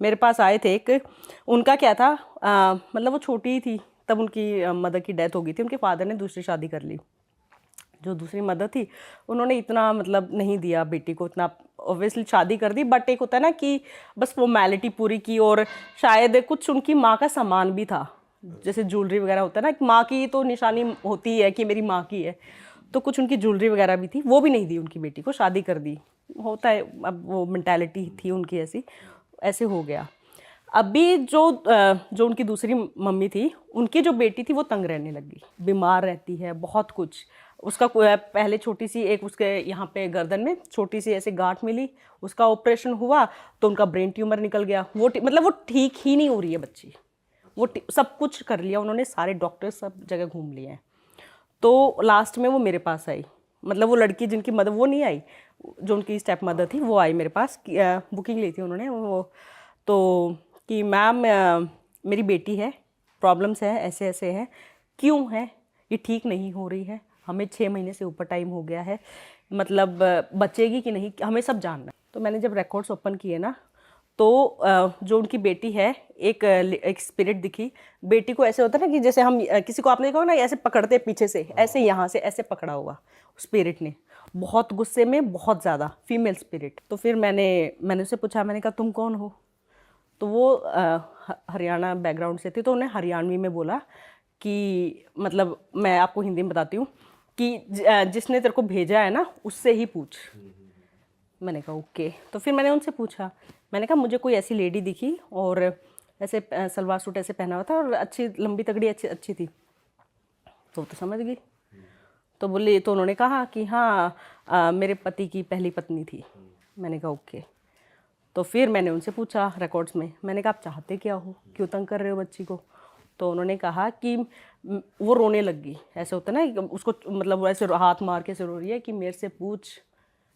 मेरे पास आए थे एक, उनका क्या था मतलब वो छोटी ही थी तब उनकी मदर की डेथ हो गई थी, उनके फादर ने दूसरी शादी कर ली। जो दूसरी मदर थी उन्होंने इतना मतलब नहीं दिया बेटी को, इतना ऑब्वियसली शादी कर दी, बट एक होता है ना कि बस फॉर्मेलिटी पूरी की, और शायद कुछ उनकी माँ का सामान भी था, जैसे ज्वेलरी वगैरह होता है ना, माँ की तो निशानी होती है कि मेरी माँ की है, तो कुछ उनकी ज्वेलरी वगैरह भी थी, वो भी नहीं दी उनकी बेटी को, शादी कर दी। होता है, अब वो मेंटालिटी थी उनकी ऐसी, ऐसे हो गया। अभी जो उनकी दूसरी मम्मी थी, उनकी जो बेटी थी वो तंग रहने लगी, बीमार रहती है बहुत कुछ। उसका पहले छोटी सी एक उसके यहाँ पे गर्दन में छोटी सी ऐसे गांठ मिली, उसका ऑपरेशन हुआ तो उनका ब्रेन ट्यूमर निकल गया। वो मतलब वो ठीक ही नहीं हो रही है बच्ची, वो सब कुछ कर लिया उन्होंने, सारे डॉक्टर सब जगह घूम लिए हैं। तो लास्ट में वो मेरे पास आई, मतलब वो लड़की जिनकी मदर वो नहीं आई, जो उनकी स्टेप मदर थी वो आई मेरे पास, बुकिंग ली थी उन्होंने वो, तो कि मैम मेरी बेटी है, प्रॉब्लम्स है, ऐसे ऐसे है, क्यों है, ये ठीक नहीं हो रही है, हमें 6 महीने से ऊपर टाइम हो गया है, मतलब बचेगी कि नहीं, हमें सब जानना है। तो मैंने जब रिकॉर्ड्स ओपन किए ना, तो जो उनकी बेटी है, एक स्पिरिट दिखी। बेटी को ऐसे होता है ना कि जैसे हम किसी को, आपने देखा होगा ना, ऐसे पकड़ते पीछे से, ऐसे यहाँ से ऐसे पकड़ा हुआ स्पिरिट ने, बहुत गुस्से में, बहुत ज़्यादा, फीमेल स्पिरिट। तो फिर मैंने उससे पूछा, मैंने कहा तुम कौन हो? तो वो हरियाणा बैकग्राउंड से थी, तो उन्हें हरियाणवी में बोला कि मतलब मैं आपको हिंदी में बताती हूँ कि जिसने तेरे को भेजा है ना उससे ही पूछ। मैंने कहा ओके। तो फिर मैंने उनसे पूछा, मैंने कहा मुझे कोई ऐसी लेडी दिखी और ऐसे सलवार सूट ऐसे पहना हुआ था और अच्छी लंबी तगड़ी अच्छी थी। तो समझ गई। तो बोले, तो उन्होंने कहा कि हाँ मेरे पति की पहली पत्नी थी। मैंने कहा ओके। तो फिर मैंने उनसे पूछा रिकॉर्ड्स में, मैंने कहा आप चाहते क्या हो, क्यों तंग कर रहे हो बच्ची को? तो उन्होंने कहा कि वो रोने लगी, ऐसे होता है ना उसको, मतलब वो ऐसे हाथ मार के से रो रही है कि मेरे से पूछ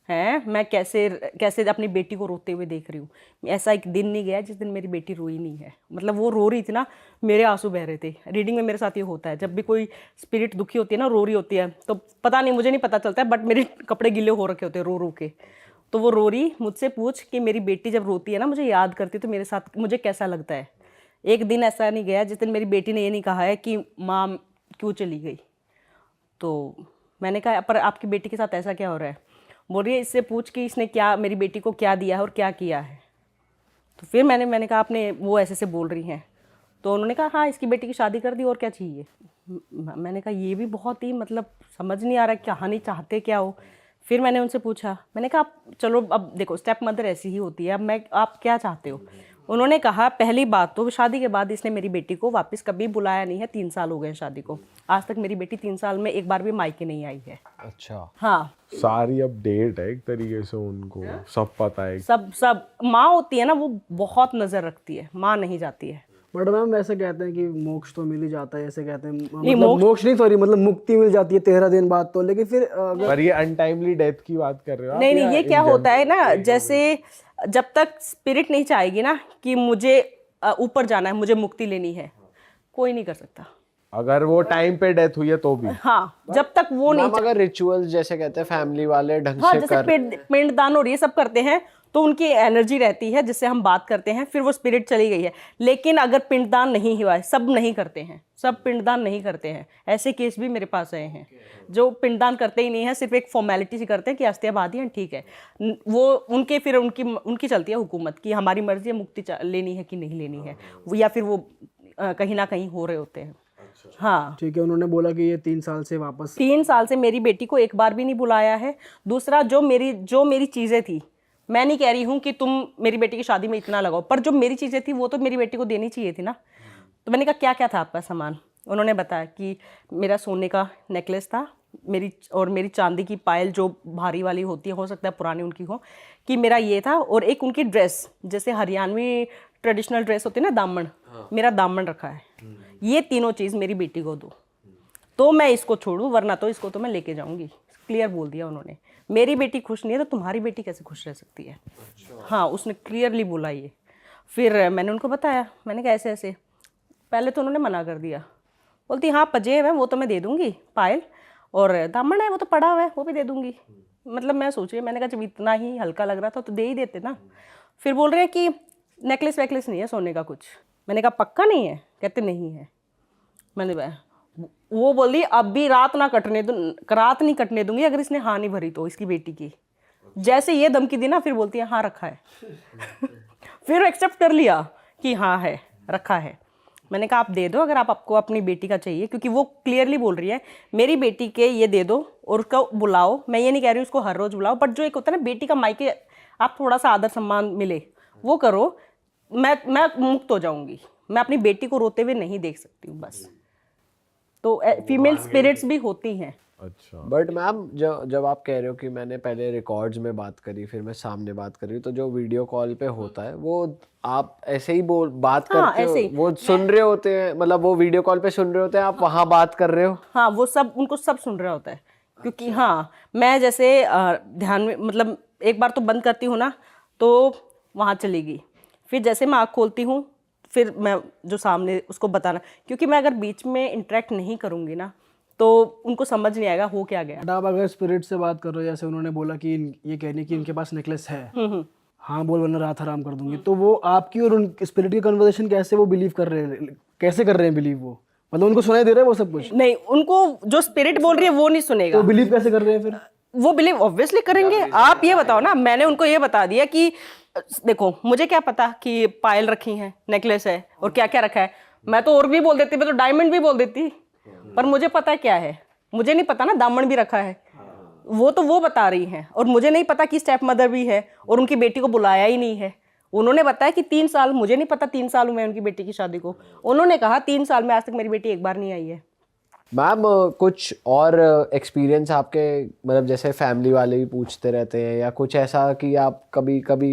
है मैं कैसे कैसे अपनी बेटी को रोते हुए देख रही हूँ। ऐसा एक दिन नहीं गया जिस दिन मेरी बेटी रोई नहीं है। मतलब वो रो रही थी ना, मेरे आंसू बह रहे थे। रीडिंग में मेरे साथ ये होता है, जब भी कोई स्पिरिट दुखी होती है ना, रो रही होती है, तो पता नहीं, मुझे नहीं पता चलता है, बट मेरे कपड़े गीले हो रखे होते हैं रो रो के। तो वो रो रही, मुझसे पूछ कि मेरी बेटी जब रोती है ना, मुझे याद करती है तो मेरे साथ मुझे कैसा लगता है। एक दिन ऐसा नहीं गया जिस दिन मेरी बेटी ने ये नहीं कहा है कि माँ क्यों चली गई। तो मैंने कहा पर आपकी बेटी के साथ ऐसा क्या हो रहा है? बोल रही है इससे पूछ कि इसने क्या मेरी बेटी को क्या दिया है और क्या किया है। तो फिर मैंने कहा आपने वो ऐसे से बोल रही हैं। तो उन्होंने कहा हाँ इसकी बेटी की शादी कर दी और क्या चाहिए। मैंने कहा ये भी बहुत ही मतलब समझ नहीं आ रहा कहानी चाहते क्या हो। फिर मैंने उनसे पूछा, मैंने कहा आप चलो अब देखो स्टेप मदर ऐसी ही होती है, अब आप क्या चाहते हो? उन्होंने कहा पहली बात तो शादी के बाद इसने मेरी बेटी को वापस कभी बुलाया नहीं है, 3 साल हो गए शादी को, आज तक मेरी बेटी 3 साल में एक बार भी मायके नहीं आई है। अच्छा हाँ सारी अपडेट है एक तरीके से, उनको सब पता है। सब माँ होती है ना, वो बहुत नजर रखती है, माँ नहीं जाती है। बट मैम वैसे कहते हैं कि मोक्ष तो मिल ही जाता है, ऐसे कहते हैं, नहीं, मतलब मोक्ष नहीं, सॉरी, मतलब मुक्ति मिल जाती है 13 दिन बाद तो, लेकिन फिर अगर पर ये अनटाइमली डेथ की बात कर रहे हो आप? नहीं या ये क्या होता है ना, जैसे जब तक स्पिरिट नहीं चाहेगी ना कि मुझे ऊपर जाना है, मुझे मुक्ति लेनी है, कोई नहीं कर सकता। अगर वो टाइम पे डेथ हुई है तो भी? हाँ जब तक वो नहीं अगर रिचुअल जैसे कहते हैं फैमिली वाले ढंग हाँ से जैसे कर, पिंडदान और ये सब करते हैं तो उनकी एनर्जी रहती है जिससे हम बात करते हैं, फिर वो स्पिरिट चली गई है। लेकिन अगर पिंडदान नहीं हुआ है, सब नहीं करते हैं, सब पिंडदान नहीं करते हैं, ऐसे केस भी मेरे पास आए हैं जो पिंडदान करते ही नहीं है, सिर्फ एक फॉर्मेलिटी से करते हैं कि अस्थियां बहा दी हैं ठीक है। वो उनके फिर उनकी चलती है हुकूमत की हमारी मर्जी है मुक्ति लेनी है कि नहीं लेनी है, या फिर वो कहीं ना कहीं हो रहे होते हैं। हाँ ठीक है, उन्होंने बोला कि ये 3 साल से वापस 3 साल से मेरी बेटी को एक बार भी नहीं बुलाया है। दूसरा जो मेरी चीज़ें थी, मैं नहीं कह रही हूँ कि तुम मेरी बेटी की शादी में इतना लगाओ, पर जो मेरी चीज़ें थी वो तो मेरी बेटी को देनी चाहिए थी ना। तो मैंने कहा क्या क्या था आपका सामान? उन्होंने बताया कि मेरा सोने का नेकलेस था, मेरी चांदी की पायल जो भारी वाली होती है, हो सकता है पुरानी उनकी हो, कि मेरा ये था, और एक उनकी ड्रेस जैसे हरियाणवी ट्रेडिशनल ड्रेस होती है ना, दामन, मेरा दामन रखा है। ये तीनों चीज़ मेरी बेटी को दो तो मैं इसको छोड़ूं, वरना तो इसको तो मैं लेके जाऊंगी। क्लियर बोल दिया उन्होंने। मेरी बेटी खुश नहीं है तो तुम्हारी बेटी कैसे खुश रह सकती है? हाँ उसने क्लियरली बोला ये। फिर मैंने उनको बताया, मैंने कहा ऐसे ऐसे। पहले तो उन्होंने मना कर दिया, बोलती हाँ पजेब है वो तो मैं दे दूंगी, पायल, और दामन है वो तो पड़ा हुआ है वो भी दे दूंगी। मतलब मैं सोच रही, मैंने कहा जब इतना ही हल्का लग रहा था तो दे ही देते ना। फिर बोल रहे हैं कि नेकलेस वेकलेस नहीं है सोने का कुछ। मैंने कहा पक्का नहीं है? कहते नहीं है। मैंने वो बोली अब भी रात नहीं कटने दूंगी अगर इसने हाँ नहीं भरी तो, इसकी बेटी की। जैसे ये धमकी दी ना, फिर बोलती है हाँ रखा है। फिर एक्सेप्ट कर लिया कि हाँ है, रखा है। मैंने कहा आप दे दो अगर आपको अपनी बेटी का चाहिए, क्योंकि वो क्लियरली बोल रही है मेरी बेटी के ये दे दो और उसका बुलाओ। मैं ये नहीं कह रही उसको हर रोज़ बुलाओ, बट जो एक होता है ना बेटी का मायके आप थोड़ा सा आदर सम्मान मिले वो करो। मैं मुक्त हो जाऊंगी, मैं अपनी बेटी को रोते हुए नहीं देख सकती हूँ बस। तो फीमेल स्पिरिट्स भी होती हैं। अच्छा। बट मैम जब आप कह रहे हो कि मैंने पहले रिकॉर्ड्स में बात करी फिर मैं सामने बात करी, तो जो वीडियो कॉल पे होता है वो आप ऐसे ही बात करते हो? ऐसे ही। वो सुन रहे होते हैं, मतलब वो वीडियो कॉल पे सुन रहे होते हैं, आप वहाँ बात कर रहे हो? हाँ, वो सब उनको सब सुन रहा होता है, क्योंकि हाँ मैं जैसे ध्यान में मतलब एक बार तो बंद करती हूँ ना, तो वहाँ चली गई। फिर जैसे मैं आँख खोलती हूँ फिर मैं जो सामने उसको बताना, क्योंकि मैं अगर बीच में इंटरेक्ट नहीं करूँगी ना तो उनको समझ नहीं आएगा हो क्या गया। बट आप अगर स्पिरिट से बात कर रहे हो, जैसे उन्होंने बोला कि ये कहने कि इनके पास नेकलेस है, हाँ बोल वरना रात हराम कर दूंगी, तो वो आपकी और उन स्पिरिट की कन्वर्सेशन कैसे वो बिलीव कर रहे हैं, कैसे कर रहे हैं बिलीव? वो मतलब उनको सुनाई दे रहा है वो सब कुछ? नहीं, उनको जो स्पिरिट बोल रही है वो नहीं सुनेगा। तो बिलीव कैसे कर रहे हैं फिर? वो बिलीव ऑब्वियसली करेंगे। आप ये बताओ ना, मैंने उनको ये बता दिया कि देखो मुझे क्या पता कि पायल रखी है, नेकलेस है और क्या क्या रखा है। मैं तो और भी बोल देती, मैं तो डायमंड भी बोल देती, पर मुझे पता क्या है, मुझे नहीं पता ना दामन भी रखा है। वो बता रही हैं और मुझे नहीं पता कि स्टेप मदर भी है और उनकी बेटी को बुलाया ही नहीं है। उन्होंने बताया कि 3 साल, मुझे नहीं पता 3 साल हुए उनकी बेटी की शादी को। उन्होंने कहा 3 साल में आज तक मेरी बेटी एक बार नहीं आई है। मैम कुछ और एक्सपीरियंस आपके, मतलब जैसे फैमिली वाले भी पूछते रहते हैं या कुछ ऐसा कि आप कभी कभी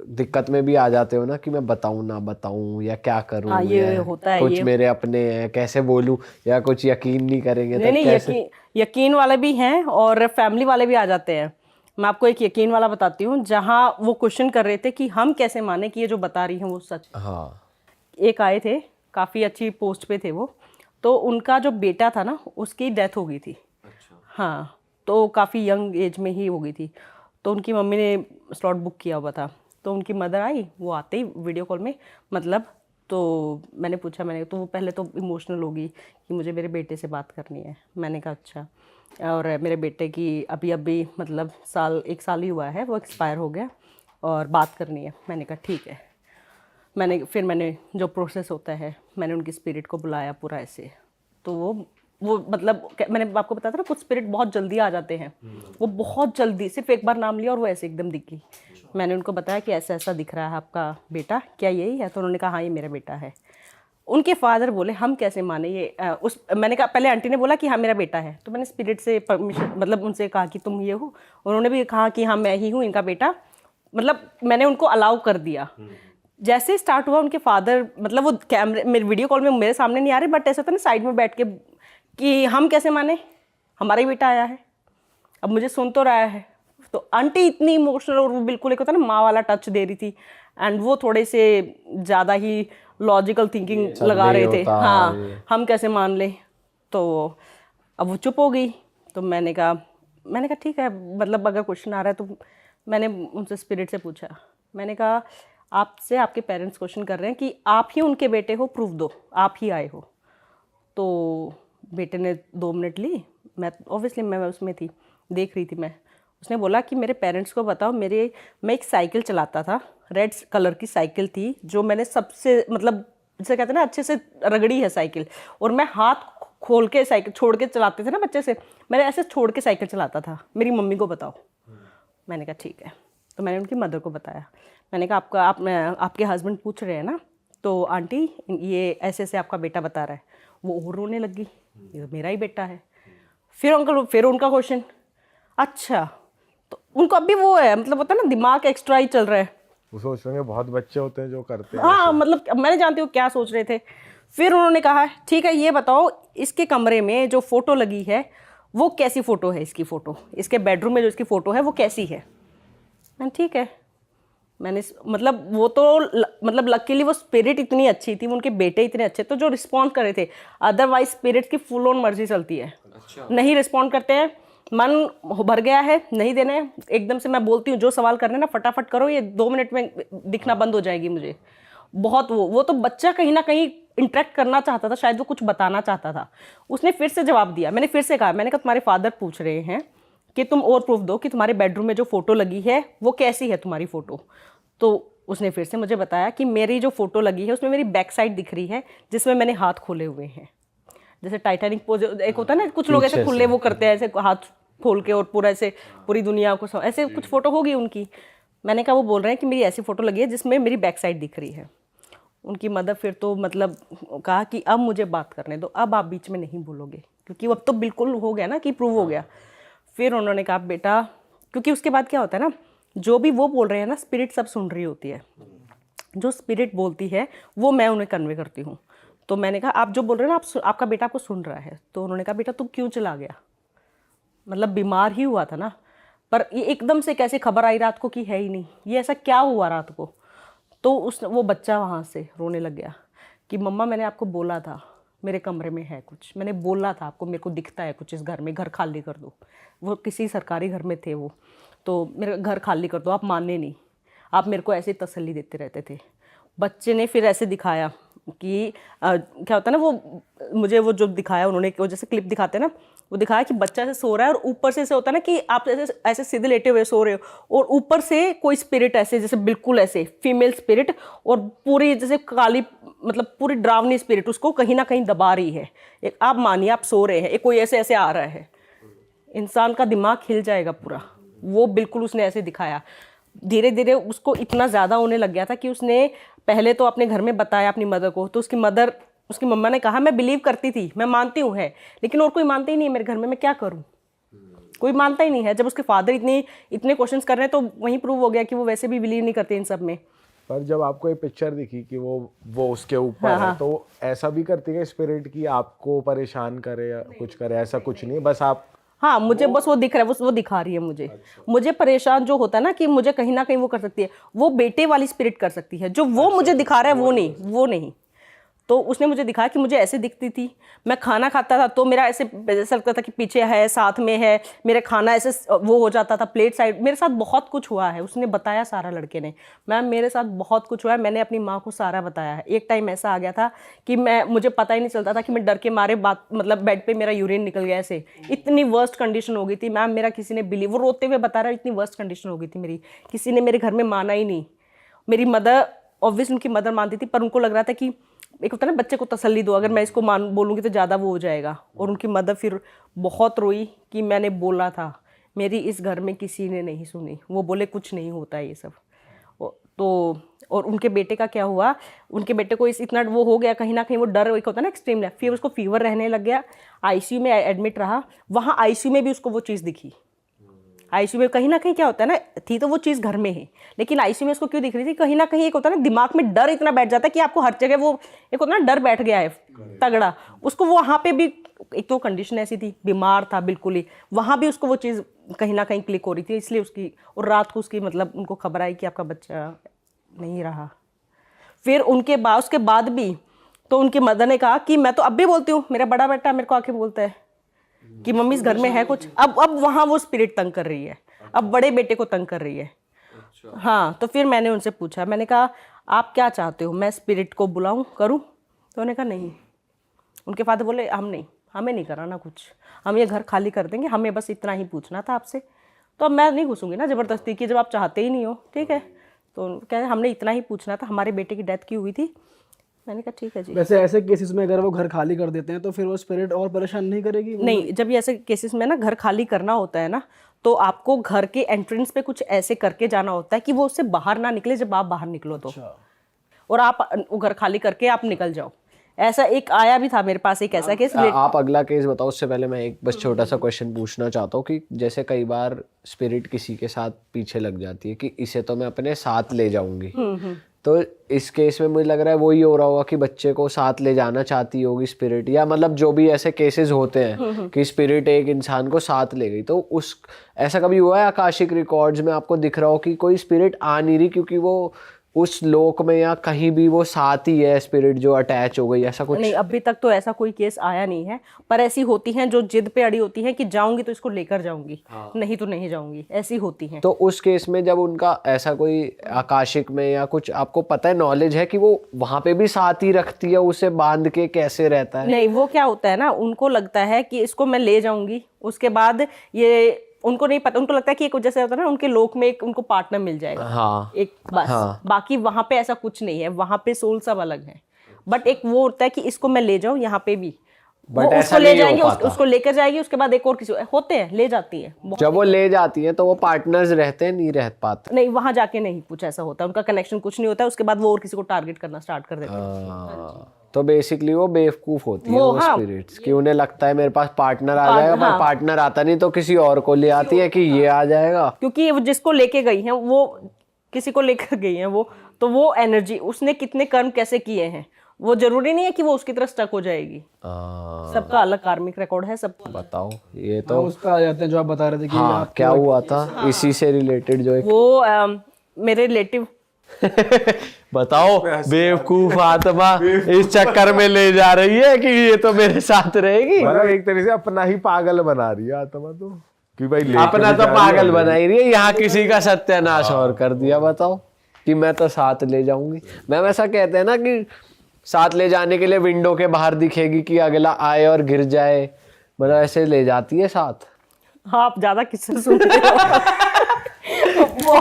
दिक्कत में भी आ जाते हो ना कि मैं बताऊं ना बताऊं या क्या करूं? हाँ, ये या होता है। कुछ ये मेरे अपने हैं, कैसे बोलूं, या कुछ यकीन नहीं करेंगे तो नहीं, कैसे? यकीन वाले भी हैं और फैमिली वाले भी आ जाते हैं। मैं आपको एक यकीन वाला बताती हूँ, जहाँ वो क्वेश्चन कर रहे थे कि हम कैसे माने कि ये जो बता रही हैं वो सच। हाँ। एक आए थे, काफ़ी अच्छी पोस्ट पे थे वो, तो उनका जो बेटा था ना उसकी डेथ हो गई थी। हाँ, तो काफ़ी यंग एज में ही हो गई थी। तो उनकी मम्मी ने स्लॉट बुक किया हुआ था, तो उनकी मदर आई, वो आते ही वीडियो कॉल में मतलब, तो मैंने पूछा, तो वो पहले तो इमोशनल होगी कि मुझे मेरे बेटे से बात करनी है। मैंने कहा अच्छा, और मेरे बेटे की अभी मतलब 1 साल ही हुआ है, वो एक्सपायर हो गया और बात करनी है। मैंने कहा ठीक है। मैंने जो प्रोसेस होता है, मैंने उनकी स्पिरिट को बुलाया पूरा ऐसे, तो वो मतलब मैंने आपको बताया था ना, कुछ स्पिरिट बहुत जल्दी आ जाते हैं। वो बहुत जल्दी, सिर्फ एक बार नाम लिया और वो ऐसे एकदम दिख गई। मैंने उनको बताया कि ऐसा ऐसा दिख रहा है आपका बेटा, क्या यही है? तो उन्होंने कहा हाँ ये मेरा बेटा है। उनके फादर बोले हम कैसे माने ये मैंने कहा, पहले आंटी ने बोला कि हाँ मेरा बेटा है, तो मैंने स्पिरिट से परमिशन मतलब उनसे कहा कि तुम ये हो। उन्होंने भी कहा कि हाँ मैं ही हूँ इनका बेटा, मतलब मैंने उनको अलाउ कर दिया। जैसे स्टार्ट हुआ उनके फादर, मतलब वो कैमरे मेरे वीडियो कॉल में मेरे सामने नहीं आ रहे, बट ऐसा होता है ना साइड में बैठ के कि हम कैसे माने, हमारा ही बेटा आया है, अब मुझे सुन तो रहा है। तो आंटी इतनी इमोशनल और वो बिल्कुल एक होता है ना माँ वाला टच दे रही थी, एंड वो थोड़े से ज़्यादा ही लॉजिकल थिंकिंग लगा रहे थे। हाँ, हम कैसे मान ले। तो अब वो चुप हो गई। तो मैंने कहा ठीक है, मतलब अगर क्वेश्चन आ रहा है तो मैंने उनसे स्पिरिट से पूछा, मैंने कहा आपसे आपके पेरेंट्स क्वेश्चन कर रहे हैं कि आप ही उनके बेटे हो, प्रूफ दो आप ही आए हो। तो बेटे ने 2 मिनट ली, मैं ऑब्वियसली मैं उसमें थी, देख रही थी मैं। उसने बोला कि मेरे पेरेंट्स को बताओ, मैं एक साइकिल चलाता था, रेड कलर की साइकिल थी, जो मैंने सबसे मतलब जिसे कहते हैं ना अच्छे से रगड़ी है साइकिल, और मैं हाथ खोल के साइकिल छोड़ के चलाते थे ना बच्चे से, मैंने ऐसे छोड़ के साइकिल चलाता था, मेरी मम्मी को बताओ। मैंने कहा ठीक है। तो मैंने उनकी मदर को बताया। मैंने कहा आपके हस्बैंड पूछ रहे हैं ना, तो आंटी ये ऐसे ऐसे आपका बेटा बता रहा है। वो और रोने लगी, ये मेरा ही बेटा है। फिर उनका क्वेश्चन, अच्छा तो उनको अभी वो है, मतलब होता है ना दिमाग एक्स्ट्रा ही चल रहा है। वो सोच रहे हैं बहुत बच्चे होते हैं जो करते हैं। हाँ, मतलब मैंने जानती हूँ क्या सोच रहे थे। फिर उन्होंने कहा ठीक है ये बताओ, इसके कमरे में जो फ़ोटो लगी है वो कैसी फ़ोटो है, इसकी फ़ोटो, इसके बेडरूम में जो इसकी फ़ोटो है वो कैसी है। मैंने ठीक है, मैंने मतलब वो तो मतलब लकीली वो स्पिरिट इतनी अच्छी थी, उनके बेटे इतने अच्छे, तो जो रिस्पॉन्ड कर रहे थे। अदरवाइज स्पिरिट की फुल ऑन मर्जी चलती है। अच्छा। नहीं रिस्पॉन्ड करते हैं मन भर गया है, नहीं देना है, एकदम से मैं बोलती हूँ जो सवाल करना है ना फटाफट करो, ये 2 मिनट में दिखना बंद हो जाएगी मुझे। बहुत वो तो बच्चा कहीं ना कहीं इंटरेक्ट करना चाहता था, शायद वो कुछ बताना चाहता था। उसने फिर से जवाब दिया, मैंने फिर से कहा, मैंने कहा तुम्हारे फादर पूछ रहे हैं कि तुम और प्रूफ दो कि तुम्हारे बेडरूम में जो फ़ोटो लगी है वो कैसी है तुम्हारी फ़ोटो। तो उसने फिर से मुझे बताया कि मेरी जो फ़ोटो लगी है उसमें मेरी बैक साइड दिख रही है, जिसमें मैंने हाथ खोले हुए हैं, जैसे टाइटैनिक पोज एक होता है ना, कुछ लोग ऐसे खुले वो करते हैं, ऐसे हाथ खोल के और पूरा ऐसे पूरी दुनिया को ऐसे कुछ फ़ोटो होगी उनकी। मैंने कहा वो बोल रहे हैं कि मेरी ऐसी फ़ोटो लगी है जिसमें मेरी बैक साइड दिख रही है। उनकी मदर फिर तो मतलब कहा कि अब मुझे बात करने दो, अब आप बीच में नहीं बोलोगे, क्योंकि अब तो बिल्कुल हो गया ना कि प्रूव हो गया। फिर उन्होंने कहा बेटा, क्योंकि उसके बाद क्या होता है ना, जो भी वो बोल रहे हैं ना स्पिरिट सब सुन रही होती है, जो स्पिरिट बोलती है वो मैं उन्हें कन्वे करती हूँ। तो मैंने कहा आप जो बोल रहे हैं ना, आपका बेटा आपको सुन रहा है। तो उन्होंने कहा बेटा तू क्यों चला गया, मतलब बीमार ही हुआ था ना, पर ये एकदम से कैसे खबर आई रात को कि है ही नहीं, ये ऐसा क्या हुआ रात को। तो वो बच्चा वहाँ से रोने लग गया कि मम्मा मैंने आपको बोला था मेरे कमरे में है कुछ, मैंने बोला था आपको, मेरे को दिखता है कुछ इस घर में, घर खाली कर दो। वो किसी सरकारी घर में थे वो, तो मेरा घर खाली कर दो, आप माने नहीं, आप मेरे को ऐसे तसल्ली देते रहते थे। बच्चे ने फिर ऐसे दिखाया कि क्या होता है ना, वो मुझे वो जो दिखाया उन्होंने, वो जैसे क्लिप दिखाते हैं ना, वो दिखाया कि बच्चा ऐसे सो रहा है और ऊपर से ऐसे होता है ना कि आप ऐसे ऐसे सीधे लेटे हुए सो रहे हो और ऊपर से कोई स्पिरिट ऐसे जैसे बिल्कुल ऐसे फीमेल स्पिरिट और पूरी जैसे काली, मतलब पूरी डरावनी स्पिरिट उसको कहीं ना कहीं दबा रही है। एक आप मानिए आप सो रहे हैं, एक कोई ऐसे ऐसे आ रहा है, इंसान का दिमाग हिल जाएगा पूरा। वो बिल्कुल उसने ऐसे दिखाया। धीरे धीरे उसको इतना ज़्यादा होने लग गया था कि उसने पहले तो अपने घर में बताया अपनी मदर को, तो उसकी मम्मा ने कहा मैं बिलीव करती थी, मैं मानती हूँ है, लेकिन और कोई मानता ही नहीं है मेरे घर में, मैं क्या करूँ, कोई मानता ही नहीं है। जब उसके फादर इतने क्वेश्चंस कर रहे हैं तो वहीं प्रूव हो गया कि वो वैसे भी बिलीव नहीं करते इन सब में। पर जब आपको ये पिक्चर दिखी कि वो उसके ऊपर है, तो ऐसा भी करती है स्पिरिट कि आपको परेशान करे या कुछ करे? ऐसा कुछ नहीं, बस आप हाँ, मुझे बस वो दिख रहा है, वो दिखा रही है मुझे। मुझे परेशान जो होता है ना कि मुझे कहीं ना कहीं वो कर सकती है, वो बेटे वाली स्पिरिट कर सकती है, जो वो मुझे दिखा रहा है वो नहीं। तो उसने मुझे दिखाया कि मुझे ऐसे दिखती थी, मैं खाना खाता था तो मेरा ऐसे लगता था कि पीछे है, साथ में है, मेरा खाना ऐसे वो हो जाता था प्लेट साइड। मेरे साथ बहुत कुछ हुआ है, उसने बताया सारा, लड़के ने। मैम मेरे साथ बहुत कुछ हुआ है, मैंने अपनी माँ को सारा बताया है। एक टाइम ऐसा आ गया था कि मुझे पता ही नहीं चलता था कि मैं डर के मारे मतलब बेड पर मेरा यूरिन निकल गया ऐसे, इतनी वर्स्ट कंडीशन हो गई थी मैम। मेरा किसी ने बिलीव, वो रोते हुए बता रहा है, इतनी वर्स्ट कंडीशन हो गई थी मेरी, किसी ने मेरे घर में माना ही नहीं। मेरी मदर ऑब्वियसली उनकी मदर मानती थी, पर उनको लग रहा था कि एक होता है ना बच्चे को तसल्ली दो, अगर मैं इसको बोलूँगी तो ज़्यादा वो हो जाएगा। और उनकी मदर फिर बहुत रोई कि मैंने बोला था, मेरी इस घर में किसी ने नहीं सुनी, वो बोले कुछ नहीं होता है ये सब। तो और उनके बेटे का क्या हुआ, उनके बेटे को इतना वो हो गया, कहीं ना कहीं वो डर, एक होता है ना एक्सट्रीम, फिर उसको फीवर रहने लग गया, आईसीयू में एडमिट रहा। वहाँ आईसीयू में भी उसको वो चीज़ दिखी। आईसीयू में कहीं ना कहीं क्या होता है ना, थी तो वो चीज़ घर में है, लेकिन आईसीयू में उसको क्यों दिख रही थी, कहीं ना कहीं एक होता है ना दिमाग में डर इतना बैठ जाता है कि आपको हर जगह वो एक होता है ना डर बैठ गया है तगड़ा। उसको वो वहाँ पे भी, एक तो कंडीशन ऐसी थी, बीमार था बिल्कुल ही, वहाँ भी उसको वो चीज़ कहीं ना कहीं क्लिक हो रही थी, इसलिए उसकी, और रात को उसकी मतलब उनको खबर आई कि आपका बच्चा नहीं रहा। फिर उसके बाद भी तो उनकी मदर ने कहा कि मैं तो अब भी बोलती हूँ, मेरा बड़ा बेटा मेरे को आके बोलता है कि मम्मी इस घर में है कुछ। अब वहाँ वो स्पिरिट तंग कर रही है, अब बड़े बेटे को तंग कर रही है। हाँ, तो फिर मैंने उनसे पूछा, मैंने कहा आप क्या चाहते हो, मैं स्पिरिट को बुलाऊं, करूं? तो उन्होंने कहा नहीं। उनके फादर बोले हमें नहीं कराना कुछ, हम ये घर खाली कर देंगे, हमें बस इतना ही पूछना था आपसे। तो अब मैं नहीं घुसूंगी ना ज़बरदस्ती की, जब आप चाहते ही नहीं हो, ठीक है। तो कह रहे हमने इतना ही पूछना था, हमारे बेटे की डेथ की हुई थी। मैंने कहा ठीक है जी। वैसे ऐसे केसेस में अगर वो घर खाली कर देते हैं तो फिर वो स्पिरिट और परेशान नहीं करेगी? नहीं, जब ये ऐसे केसेस में ना घर खाली करना होता है ना, तो आपको घर के एंट्रेंस पे कुछ ऐसे करके जाना होता है कि वो उससे बाहर ना निकले जब आप बाहर निकलो तो। और आप वो घर खाली करके आप निकल जाओ। ऐसा एक आया भी था मेरे पास, एक ऐसा केस। आप अगला केस बताओ, उससे पहले मैं एक बस छोटा सा क्वेश्चन पूछना चाहता हूँ कि जैसे कई बार स्पिरिट किसी के साथ पीछे लग जाती है कि इसे तो मैं अपने साथ ले जाऊंगी, तो इस केस में मुझे लग रहा है वही हो रहा होगा कि बच्चे को साथ ले जाना चाहती होगी स्पिरिट, या मतलब जो भी ऐसे केसेस होते हैं कि स्पिरिट एक इंसान को साथ ले गई। तो ऐसा कभी हुआ है आकाशिक रिकॉर्ड्स में आपको दिख रहा हो कि कोई स्पिरिट आ नहीं रही क्योंकि वो उस लोक में या कहीं भी वो साथ ही है स्पिरिट जो अटैच हो गई, ऐसा कुछ? नहीं, अभी तक तो ऐसा कोई केस आया नहीं है, पर ऐसी होती हैं जो जिद पे अड़ी होती हैं कि जाऊंगी तो इसको लेकर जाऊंगी, नहीं तो नहीं जाऊंगी, ऐसी होती हैं। तो उस केस में जब उनका ऐसा कोई आकाशिक में या कुछ आपको पता है, नॉलेज है कि वो वहां पे भी साथ ही रखती है, उसे बांध के कैसे रहता है? नहीं, वो क्या होता है ना, उनको लगता है कि इसको मैं ले जाऊंगी, उसके बाद ये उनको नहीं पता, उनको लगता है कि एक जैसे होता है ना, उनके लोक में एक उनको पार्टनर मिल जाएगा, हाँ एक बस। बाकी वहां पे ऐसा कुछ नहीं है, वहां पे सोल सब अलग है, बट एक वो होता है कि इसको मैं ले जाऊं यहाँ पे भी, वो But ऐसा उसको ले नहीं हो जाएंगे, पाता। उसको लेकर जाएगी, उसके बाद एक और किसी होते हैं, ले जाती है। जब वो ले जाती है तो वो पार्टनर्स रहते हैं, नहीं रह पाते? नहीं, वहां जाके नहीं कुछ ऐसा होता, उनका कनेक्शन कुछ नहीं होता है, उसके बाद वो और किसी को टारगेट करना स्टार्ट कर देते हैं। तो बेसिकली वो बेवकूफ होती है वो, वो हाँ। स्पिरिट्स, कि उन्हें लगता है मेरे पास पार्टनर आ जाएगा, पर पार्टनर आता नहीं तो किसी और को ले आती है कि ये आ जाएगा। क्योंकि वो जिसको लेके गई है, वो किसी को लेकर गई है, वो तो वो एनर्जी, उसने कितने कर्म कैसे किए हैं, वो जरूरी नहीं है कि वो उसकी तरह स्टक हो जाएगी। सबका अलग कार्मिक रिकॉर्ड है सब। बताओ, ये तो उस पर आ जाते हैं जो आप बता रहे थे कि हाँ, क्या हुआ था इसी से रिलेटेड जो एक वो मेरे रिलेटिव बताओ, बेवकूफ आत्मा इस चक्कर में ले जा रही है कि ये तो मेरे साथ रहेगी। मतलब एक तरह से अपना ही पागल बना रही है आत्मा तो, कि भाई ले अपना तो पागल बना ही रही है, यहाँ किसी का सत्यानाश और कर दिया। बताओ कि मैं तो साथ ले जाऊंगी। मैम ऐसा कहते हैं ना कि साथ ले जाने के लिए विंडो के बाहर दिखेगी कि अगला आए और गिर जाए, मतलब ऐसे ले जाती है साथ। हाँ, आप ज्यादा किससे सुन रहे हो?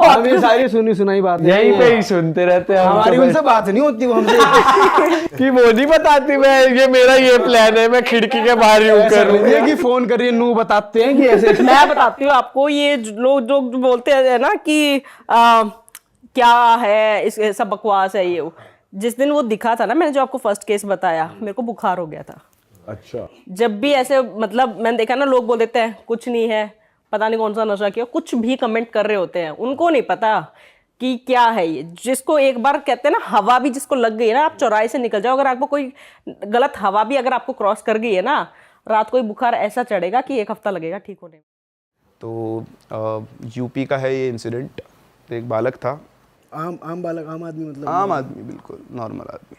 हम ये सारी सुनी सुनाई बात है, यहीं पे ही सुनते रहते हैं हम। हमारी उनसे बात नहीं होती, वो हमसे कि वो नहीं बताती, मैं ये मेरा ये प्लान है, मैं खिड़की के बाहर यूं ऐसा कर नहीं है कि फोन करिए नू बताते हैं कि ऐसे मैं बताती हूँ आपको, ये लोग जो बोलते हैं ना कि क्या है इस सब बकवास है ये वो। जिस दिन वो दिखा था ना, मैंने जो आपको फर्स्ट केस बताया, मेरे को बुखार हो गया था। अच्छा, जब भी ऐसे मतलब मैंने देखा ना, लोग बोल देते हैं कुछ नहीं है, पता नहीं कौन सा नशा किया, कुछ भी कमेंट कर रहे होते हैं, उनको नहीं पता कि क्या है ये। जिसको एक बार कहते हैं ना, हवा भी जिसको लग गई है ना, आप चौराहे से निकल जाओ, अगर आपको कोई गलत हवा भी अगर आपको क्रॉस कर गई है ना, रात को बुखार ऐसा चढ़ेगा कि 1 हफ्ता लगेगा ठीक होने में। तो यूपी का है ये इंसिडेंट। तो एक बालक था, आम बालक, आम आदमी, मतलब आम आदमी, बिल्कुल नॉर्मल आदमी,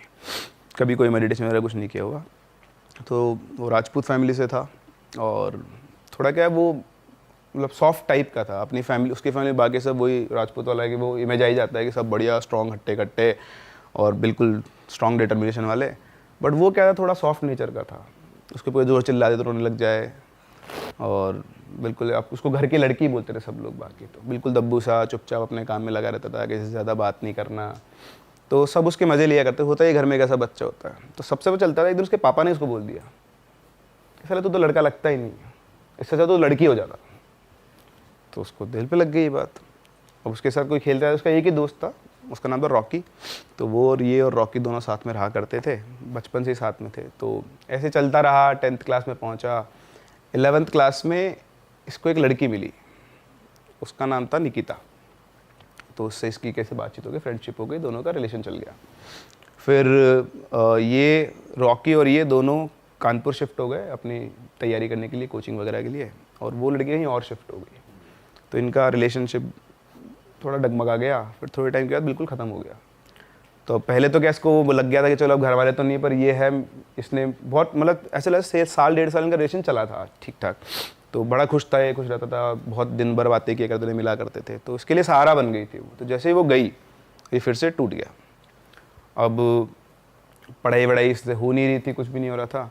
कभी कोई मेडिटेशन वगैरह कुछ नहीं किया हुआ। तो वो राजपूत फैमिली से था, और थोड़ा क्या है वो मतलब सॉफ्ट टाइप का था। अपनी फैमिली, उसकी फैमिली बाकी सब वही राजपूत वाला है कि वो इमेज आ ही जाता है कि सब बढ़िया स्ट्रॉन्ग हट्टे कट्टे और बिल्कुल स्ट्रॉन्ग डिटर्मिनेशन वाले। बट वो क्या था, थोड़ा सॉफ्ट नेचर का था। उसके पूरे जोर चिल्ला दे तो रोने लग जाए, और बिल्कुल आप उसको घर की लड़की बोलते थे सब लोग। बाकी तो बिल्कुल दब्बू सा चुपचाप अपने काम में लगा रहता था, किसी से ज़्यादा बात नहीं करना। तो सब उसके मज़े लिया करते। होता है घर में एक ऐसा बच्चा होता है, तो सबसे वो चलता था। एक दिन उसके पापा ने उसको बोल दिया, साले तू तो लड़का लगता ही नहीं, इससे ज़्यादा तो लड़की हो जाता। तो उसको दिल पे लग गई ये बात। अब उसके साथ कोई खेलता है, उसका एक ही दोस्त था, उसका नाम था रॉकी। तो वो और ये और रॉकी दोनों साथ में रहा करते थे, बचपन से ही साथ में थे। तो ऐसे चलता रहा, 10th क्लास में पहुंचा। 11th क्लास में इसको एक लड़की मिली, उसका नाम था निकिता। तो उससे इसकी कैसे बातचीत हो गई, फ्रेंडशिप हो गई, दोनों का रिलेशन चल गया। फिर ये रॉकी और ये दोनों कानपुर शिफ्ट हो गए अपनी तैयारी करने के लिए, कोचिंग वगैरह के लिए, और वो लड़की कहीं और शिफ्ट हो गई। तो इनका रिलेशनशिप थोड़ा डगमगा गया। फिर थोड़े टाइम के बाद बिल्कुल ख़त्म हो गया। तो पहले तो क्या इसको वो लग गया था कि चलो अब घर वाले तो नहीं, पर ये है, इसने बहुत मतलब ऐसे लगा 1.5 साल इनका रिलेशन चला था ठीक ठाक। तो बड़ा खुश था, ये खुश रहता था, बहुत दिन भर बातें किया करते थे, मिला करते थे। तो इसके लिए सहारा बन गई थी वो। तो जैसे ही वो गई, ये फिर से टूट गया। अब पढ़ाई वढ़ाई इससे हो नहीं रही थी, कुछ भी नहीं हो रहा था।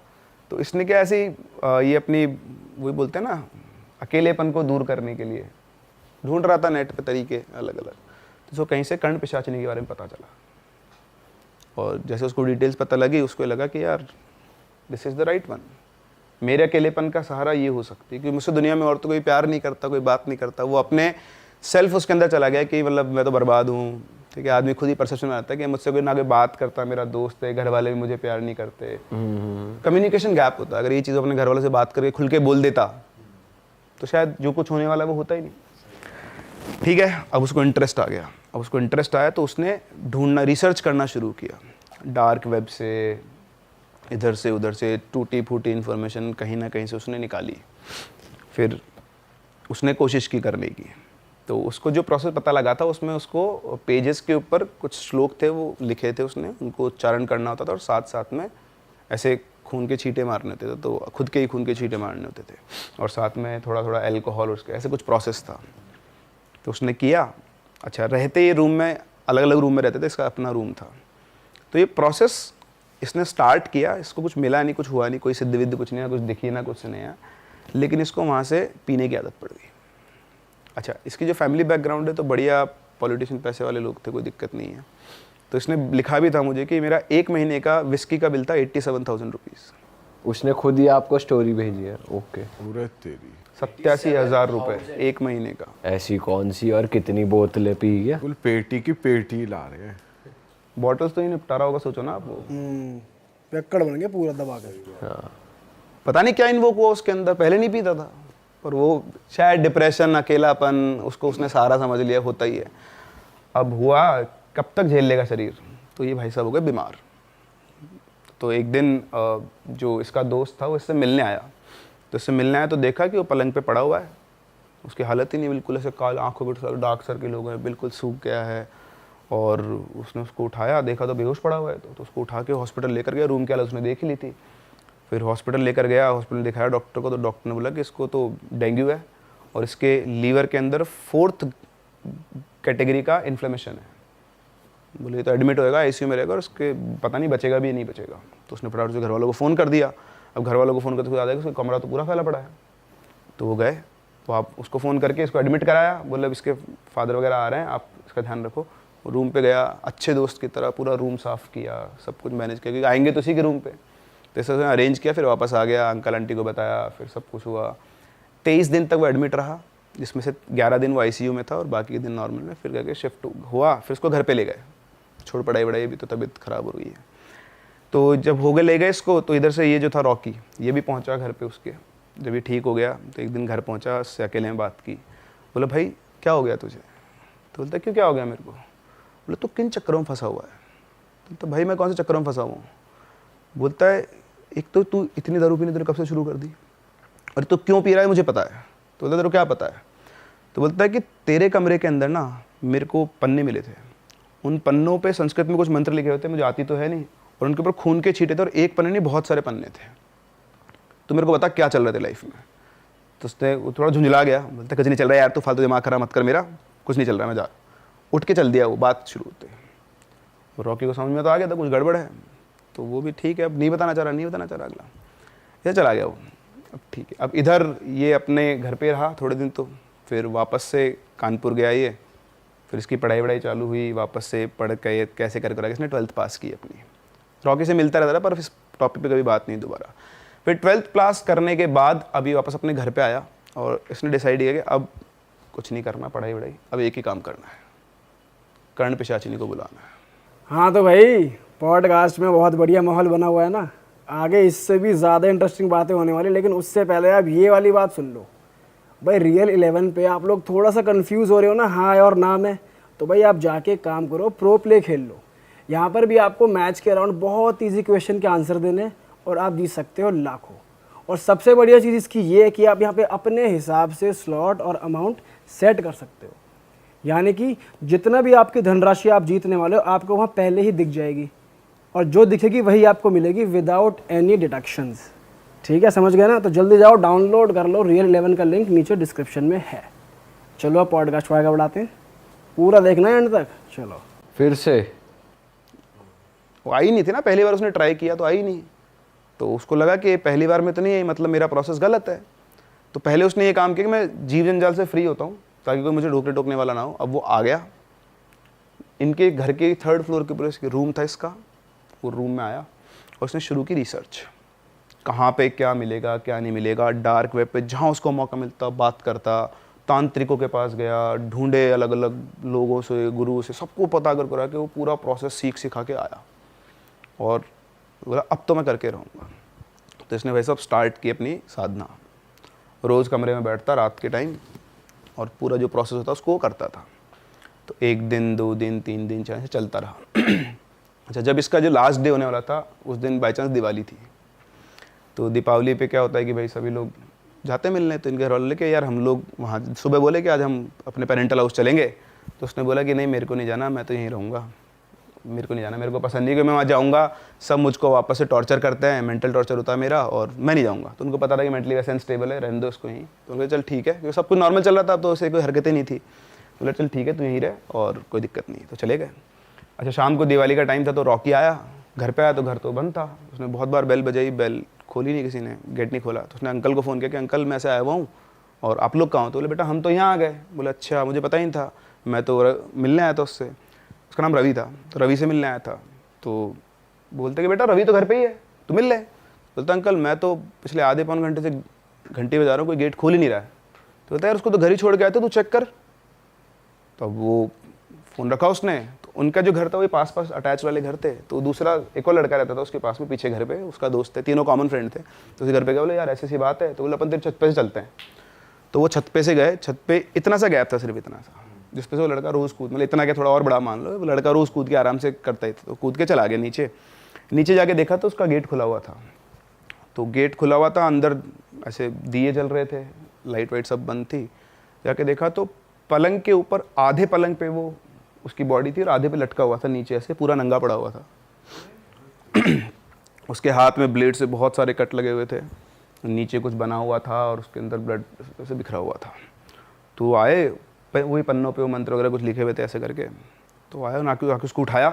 तो इसने क्या ऐसे ही ये अपनी वही बोलते हैं ना, अकेलेपन को दूर करने के लिए ढूंढ रहा था नेट पे तरीके अलग अलग। तो उसको कहीं से कर्ण पिशाचिनी के बारे में पता चला, और जैसे उसको डिटेल्स पता लगी, उसको लगा कि यार this is the right one. मेरे अकेलेपन का सहारा ये हो सकती है, क्योंकि मुझसे दुनिया में और तो कोई प्यार नहीं करता, कोई बात नहीं करता। वो अपने सेल्फ उसके अंदर चला गया कि मतलब मैं तो बर्बाद हूँ। ठीक है, आदमी खुद ही परसेप्शन में आता है कि मुझसे कोई ना कोई बात करता, मेरा दोस्त है, घर वाले भी मुझे प्यार नहीं करते। कम्युनिकेशन गैप होता है। अगर ये चीज़ अपने घर वालों से बात करके खुल के बोल देता, तो शायद जो कुछ होने वाला वो होता ही नहीं। ठीक है, अब उसको इंटरेस्ट आ गया। अब उसको इंटरेस्ट आया तो उसने ढूंढना, रिसर्च करना शुरू किया, डार्क वेब से, इधर से उधर से टूटी फूटी इन्फॉर्मेशन कहीं ना कहीं से उसने निकाली। फिर उसने कोशिश की करने की। तो उसको जो प्रोसेस पता लगा था उसमें उसको पेजेस के ऊपर कुछ श्लोक थे वो लिखे थे उसने, उनको उच्चारण करना होता था और साथ साथ में ऐसे खून के छींटे मारने होते थे, तो खुद के ही खून के छींटे मारने होते थे और साथ में थोड़ा थोड़ा अल्कोहल, उसके ऐसे कुछ प्रोसेस था। तो उसने किया। अच्छा, रहते ये रूम में, अलग अलग रूम में रहते थे, इसका अपना रूम था। तो ये प्रोसेस इसने स्टार्ट किया, इसको कुछ मिला नहीं, कुछ हुआ नहीं, कोई सिद्ध विद्ध कुछ नहीं, कुछ दिखी ना कुछ नहीं है, लेकिन इसको वहाँ से पीने की आदत पड़ गई। अच्छा, इसकी जो फैमिली बैकग्राउंड है तो बढ़िया पॉलिटिशियन, पैसे वाले लोग थे, कोई दिक्कत नहीं है। तो इसने लिखा भी था मुझे कि मेरा 1 महीने का विस्की का बिल था 87,000 रुपीज़। उसने खुद ही आपको स्टोरी भेजी है? ओके। पूरे तेरी 87,000 रुपये 1 महीने का। ऐसी कौन सी और कितनी बोतलें पी गया? बिल्कुल पेटी की पेटी ला रहे हैं। बॉटल्स तो ही निपटारा होगा, सोचो ना आप वो। पेक्कड़ बन गया पूरा दबा कर। हाँ। पता नहीं क्या इन्वोक हुआ उसके अंदर, पहले नहीं पीता था, पर वो शायद डिप्रेशन, अकेलापन, उसको उसने सारा समझ लिया, होता ही है। अब हुआ, कब तक झेल लेगा शरीर, तो ये भाई साहब हो गए बीमार। तो एक दिन जो इसका दोस्त था वो इससे मिलने आया, तो इससे मिलने आया तो देखा कि वो पलंग पे पड़ा हुआ है, उसकी हालत ही नहीं, बिल्कुल ऐसे काल आँखों पे डार्क सर्किल हो गए, बिल्कुल सूख गया है। और उसने उसको उठाया, देखा तो बेहोश पड़ा हुआ है, तो उसको उठा के हॉस्पिटल लेकर गया। रूम की हालत उसने देख ही ली थी। फिर हॉस्पिटल लेकर गया, हॉस्पिटल दिखाया डॉक्टर को, तो डॉक्टर ने बोला कि इसको तो डेंगू है और इसके लीवर के अंदर 4th कैटेगरी का इन्फ्लेमेशन है। बोले तो एडमिट होएगा, आईसीयू में रहेगा और उसके पता नहीं बचेगा भी नहीं बचेगा। तो उसने फटाफट से घर वालों को फ़ोन कर दिया। अब घर वालों को फ़ोन करते हुए याद है कि उसका कमरा तो पूरा फैला पड़ा है। तो वो गए, तो आप उसको फ़ोन करके इसको एडमिट कराया। बोले अब इसके फादर वगैरह आ रहे हैं, आप इसका ध्यान रखो। रूम पे गया, अच्छे दोस्त की तरह पूरा रूम साफ़ किया, सब कुछ मैनेज किया, क्योंकि आएंगे तो इसी के रूम पे। तो ऐसे अरेंज किया, फिर वापस आ गया, अंकल आंटी को बताया, फिर सब कुछ हुआ। 23 दिन तक वो एडमिट रहा, जिसमें से 11 दिन वो आईसीयू में था और बाकी के दिन नॉर्मल में। फिर करके शिफ्ट हुआ, फिर उसको घर पे ले गए। छोड़ पढ़ाई वढ़ाई भी, तो तबीयत ख़राब हो रही है। तो जब हो गए ले गए इसको, तो इधर से ये जो था रॉकी, ये भी पहुंचा घर पे उसके। जब ये ठीक हो गया तो एक दिन घर पहुंचा, उससे अकेले में बात की। बोला भाई क्या हो गया तुझे? तो बोलता क्यों क्या हो गया मेरे को? बोला तू किन चक्करों में फंसा हुआ है? तो भाई मैं कौन से चक्करों में फंसा हुआ हूँ? बोलता है एक तो तू इतनी दारू पीने तेरे कब से शुरू कर दी, और तो क्यों पी रहा है मुझे पता है। तो बोलता तेरे को क्या पता है? तो बोलता है कि तेरे कमरे के अंदर ना मेरे को पन्ने मिले थे, उन पन्नों पे संस्कृत में कुछ मंत्र लिखे होते, मुझे आती तो है नहीं, और उनके ऊपर खून के छींटे थे, और एक पन्ने नहीं बहुत सारे पन्ने थे। तो मेरे को बता क्या चल रहे थे लाइफ में। तो उसने थोड़ा झुंझला गया, बोलता कुछ नहीं चल रहा है यार, तू फालतू दिमाग खराब मत कर मेरा, कुछ नहीं चल रहा है, मैं जा। उठ के चल दिया वो बात शुरू होते। रॉकी को समझ में तो आ गया था कुछ गड़बड़ है, तो वो भी ठीक है, अब नहीं बताना चाह रहा अगला, ये चला गया वो। अब ठीक है, अब इधर ये अपने घर पे रहा थोड़े दिन, तो फिर वापस से कानपुर गया ये, फिर इसकी पढ़ाई वढ़ाई चालू हुई, वापस से पढ़ के कैसे कर इसने 12th पास की अपनी। रॉकी से मिलता रहता था पर इस टॉपिक पे कभी बात नहीं दोबारा। फिर 12th पास करने के बाद अभी वापस अपने घर पे आया और इसने डिसाइड किया कि अब कुछ नहीं करना पढ़ाई वढ़ाई, अब एक ही काम करना है, कर्ण पिशाचिनी को बुलाना है। हाँ तो भाई पॉडकास्ट में बहुत बढ़िया माहौल बना हुआ है ना, आगे इससे भी ज़्यादा इंटरेस्टिंग बातें होने वाली, लेकिन उससे पहले आप ये वाली बात सुन लो भाई। रियल 11 पे आप लोग थोड़ा सा कंफ्यूज हो रहे हो ना हाँ और ना में, तो भाई आप जाके काम करो, प्रो प्ले खेल लो। यहाँ पर भी आपको मैच के अराउंड बहुत इजी क्वेश्चन के आंसर देने और आप जीत सकते हो लाखों। और सबसे बढ़िया चीज़ इसकी ये है कि आप यहाँ पे अपने हिसाब से स्लॉट और अमाउंट सेट कर सकते हो, यानी कि जितना भी आपकी धनराशि आप जीतने वाले हो आपको वहाँ पहले ही दिख जाएगी, और जो दिखेगी वही आपको मिलेगी विदाउट एनी डिडक्शंस। ठीक है, समझ गए ना? तो जल्दी जाओ डाउनलोड कर लो, रियल 11 का लिंक नीचे डिस्क्रिप्शन में है। चलो अब पॉडकास्ट आगे बढ़ाते हैं, पूरा देखना है एंड तक। चलो फिर से वो आई नहीं थी ना, पहली बार उसने ट्राई किया तो आई नहीं, तो उसको लगा कि पहली बार में तो नहीं आई, मतलब मेरा प्रोसेस गलत है। तो पहले उसने ये काम किया कि मैं जीव जंजाल से फ्री होता हूँ ताकि कोई मुझे रोकने टोकने वाला ना हो। अब वो आ गया, इनके घर के 3rd फ्लोर के ऊपर रूम था इसका, वो रूम में आया और उसने शुरू की रिसर्च, कहाँ पे क्या मिलेगा क्या नहीं मिलेगा। डार्क वेब पे जहाँ उसको मौका मिलता बात करता, तांत्रिकों के पास गया, ढूंढे अलग अलग लोगों से, गुरु से, सबको पता कर करा के वो पूरा प्रोसेस सीख सिखा के आया और बोला अब तो मैं करके रहूँगा। तो इसने वैसे अब स्टार्ट की अपनी साधना, रोज़ कमरे में बैठता रात के टाइम और पूरा जो प्रोसेस होता उसको वो करता था। तो 1 दिन 2 दिन 3 दिन 4 दिन चलता रहा। अच्छा, जब इसका जो लास्ट डे होने वाला था उस दिन बाई चांस दिवाली थी। तो दीपावली पे क्या होता है कि भाई सभी लोग जाते मिलने। तो इनके घर वाले कि यार हम लोग वहाँ सुबह बोले कि आज हम अपने पेरेंटल हाउस चलेंगे, तो उसने बोला कि नहीं मेरे को नहीं जाना, मैं तो यहीं रहूँगा, मेरे को नहीं जाना, मेरे को पसंद नहीं कि मैं वहाँ जाऊँगा सब मुझको वापस से टॉर्चर करते हैं, मेंटल टॉर्चर होता है मेरा, और मैं नहीं जाऊँगा। तो उनको पता था कि मेंटली वैसे अनस्टेबल है, रहने दो उसको यहीं। तो उनको चल ठीक है, क्योंकि सब कुछ नॉर्मल चल रहा था, तो उसे कोई हरकतें नहीं थी। तो बोला चल ठीक है तू यहीं रह और कोई दिक्कत नहीं। तो चले गए। अच्छा शाम को दिवाली का टाइम था, तो रॉकी आया, घर पे आया तो घर तो बंद था। उसने बहुत बार बेल बजाई, बेल खोली नहीं किसी ने, गेट नहीं खोला। तो उसने अंकल को फ़ोन किया कि अंकल मैं ऐसे आया हुआ हूँ और आप लोग कहाँ हो? तो बोले बेटा हम तो यहाँ आ गए। बोले अच्छा मुझे पता ही नहीं था, मैं तो मिलने आया था उससे, उसका नाम रवि था, तो रवि से मिलने आया था। तो बोलते कि बेटा रवि तो घर पे ही है, तू मिल ले। बोलता अंकल मैं तो पिछले आधे पौन घंटे से घंटी बजा रहा हूँ, कोई गेट खोल ही नहीं रहा है। तो बोलता यार उसको तो घर ही छोड़ के आया था, तू चेक कर। तो अब वो फ़ोन रखा उसने, तो उनका जो घर था वो पास पास अटैच वाले घर थे। तो दूसरा एक और लड़का रहता था उसके पास में पीछे घर पे, उसका दोस्त है, तीनों कॉमन फ्रेंड थे। तो उसी घर पे गए, बोले यार ऐसी सी बात है। तो बोले अपन तेरे छत पे से चलते हैं। तो वो छत पे से गए। छत पे इतना सा गैप था, सिर्फ इतना सा, जिस पे से वो लड़का रोज़ कूद, मतलब इतना क्या थोड़ा और बड़ा मान लो, वो लड़का रोज़ कूद के आराम से करता ही था। तो कूद के चला गया नीचे। नीचे जाके देखा तो उसका गेट खुला हुआ था। तो गेट खुला हुआ था, अंदर ऐसे दिए जल रहे थे, लाइट वाइट सब बंद थी। जाके देखा तो पलंग के ऊपर आधे पलंग पे वो उसकी बॉडी थी और आधे पे लटका हुआ था नीचे, ऐसे पूरा नंगा पड़ा हुआ था। उसके हाथ में ब्लेड से बहुत सारे कट लगे हुए थे, नीचे कुछ बना हुआ था और उसके अंदर ब्लड से बिखरा हुआ था। तो आए, वही पन्नों पे वो मंत्र वगैरह कुछ लिखे हुए थे ऐसे करके। तो आए, आके उसको उठाया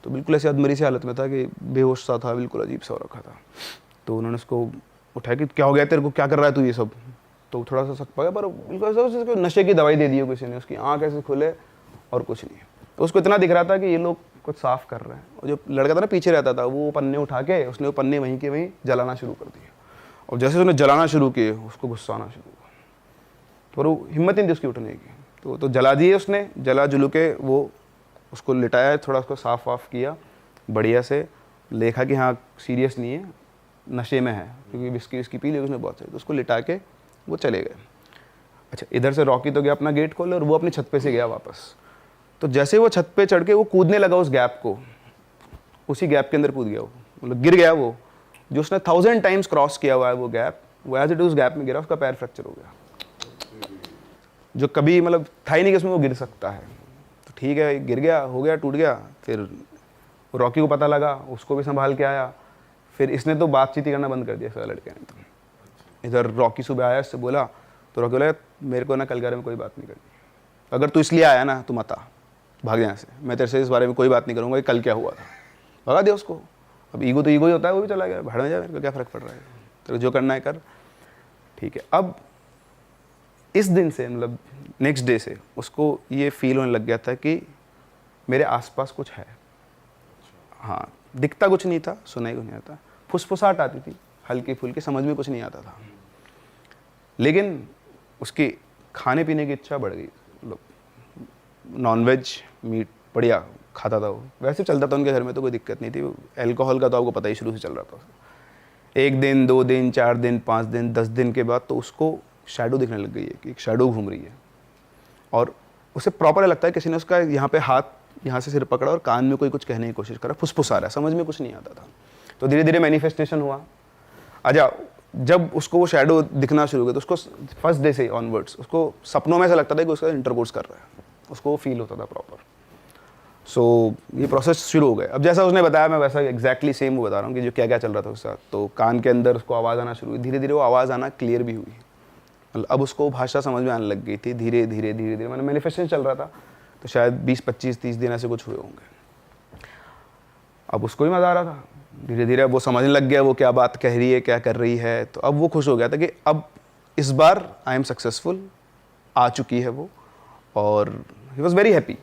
तो बिल्कुल ऐसे अधमरी सी हालत में था कि बेहोश सा था, बिल्कुल अजीब सा हो रखा था। तो उन्होंने उसको उठाया कि क्या हो गया तेरे को, क्या कर रहा है तू ये सब? तो थोड़ा सा शक पा गया, पर बिल्कुल नशे की दवाई दे दी हो किसी ने। उसकी आँख ऐसे खुले और कुछ नहीं। तो उसको इतना दिख रहा था कि ये लोग कुछ साफ कर रहे हैं। और जो लड़का था ना पीछे रहता था, वो पन्ने उठा के उसने वो पन्ने वहीं के वहीं जलाना शुरू कर दिए। और जैसे उसने जलाना शुरू किए उसको गुस्सा आना शुरू हुआ, तो वो हिम्मत नहीं थी उसकी उठने की। तो जला दिए उसने, जला जुलू के वो उसको लिटाया, थोड़ा उसको साफ वाफ किया बढ़िया से, देखा कि हाँ सीरियस नहीं है, नशे में है, क्योंकि विस्की पी ली उसने बहुत सारी। तो उसको लिटा के वो चले गए। अच्छा इधर से रॉकी तो गया अपना गेट खोले और वो अपनी छत पे से गया वापस। तो जैसे वो छत पे चढ़ के वो कूदने लगा उस गैप को, उसी गैप के अंदर कूद गया वो, मतलब गिर गया वो। जो उसने 1000 टाइम्स क्रॉस किया हुआ है वो गैप, वो एज इट उस गैप में गिरा, उसका पैर फ्रैक्चर हो गया, जो कभी मतलब था ही नहीं कि उसमें वो गिर सकता है। तो ठीक है गिर गया, हो गया, टूट गया। फिर रॉकी को पता लगा, उसको भी संभाल के आया। फिर इसने तो बातचीत ही करना बंद कर दिया सारे लड़के ने। तो इधर रॉकी सुबह आया, इससे बोला, तो रॉकी बोला मेरे को ना कल के बारे में कोई बात नहीं करनी, अगर तू इसलिए आया ना तू मत आ, भाग यहाँ से, मैं तेरे से इस बारे में कोई बात नहीं करूँगा कि कल क्या हुआ था। भगा दिया उसको। अब ईगो तो ईगो ही होता है, वो भी चला गया, भाड़ में जा, मेरे को क्या फ़र्क पड़ रहा है, तेरे जो करना है कर। ठीक है। अब इस दिन से मतलब नेक्स्ट डे से उसको ये फील होने लग गया था कि मेरे आसपास कुछ है। हाँ दिखता कुछ नहीं था, सुनाई कुछ नहीं आता, फुसफुसाहट आती थी हल्की फुल्की, समझ में कुछ नहीं आता था, लेकिन उसकी खाने पीने की इच्छा बढ़ गई। मतलब नॉनवेज मीट बढ़िया खाता था वो, वैसे चलता था उनके घर में, तो कोई दिक्कत नहीं थी। एल्कोहल का तो आपको पता ही शुरू से चल रहा था। 1 दिन 2 दिन 4 दिन 5 दिन 10 दिन के बाद तो उसको शैडो दिखने लग गई है कि एक शैडो घूम रही है, और उसे प्रॉपर लगता है किसी ने उसका यहाँ पे हाथ, यहाँ से सिर पकड़ा और कान में कोई कुछ कहने की कोशिश करा, फुसफुसा रहा है, समझ में कुछ नहीं आता था। तो धीरे धीरे मैनिफेस्टेशन हुआ। अच्छा जब उसको वो शैडो दिखना शुरू हुआ तो उसको फर्स्ट डे से ऑनवर्ड्स उसको सपनों में ऐसा लगता था कि उसका इंटरकोर्स कर रहा है, उसको वो फील होता था प्रॉपर। सो ये प्रोसेस शुरू हो गया। अब जैसा उसने बताया मैं वैसा एग्जैक्टली सेम वो बता रहा हूँ कि जो क्या क्या चल रहा था उसके साथ। तो कान के अंदर उसको आवाज़ आना शुरू हुई, धीरे धीरे वो आवाज़ आना क्लियर भी हुई, मतलब अब उसको भाषा समझ में आने लग गई थी धीरे धीरे धीरे धीरे। मैंने मैनिफेस्टेशन चल रहा था, तो शायद 20 25 30 दिन ऐसे कुछ हुए होंगे। अब उसको भी मज़ा आ रहा था, धीरे धीरे वो समझने लग गया वो क्या बात कह रही है, क्या कर रही है। तो अब वो खुश हो गया था कि अब इस बार आई एम सक्सेसफुल, आ चुकी है वो, और ही वॉज वेरी हैप्पी।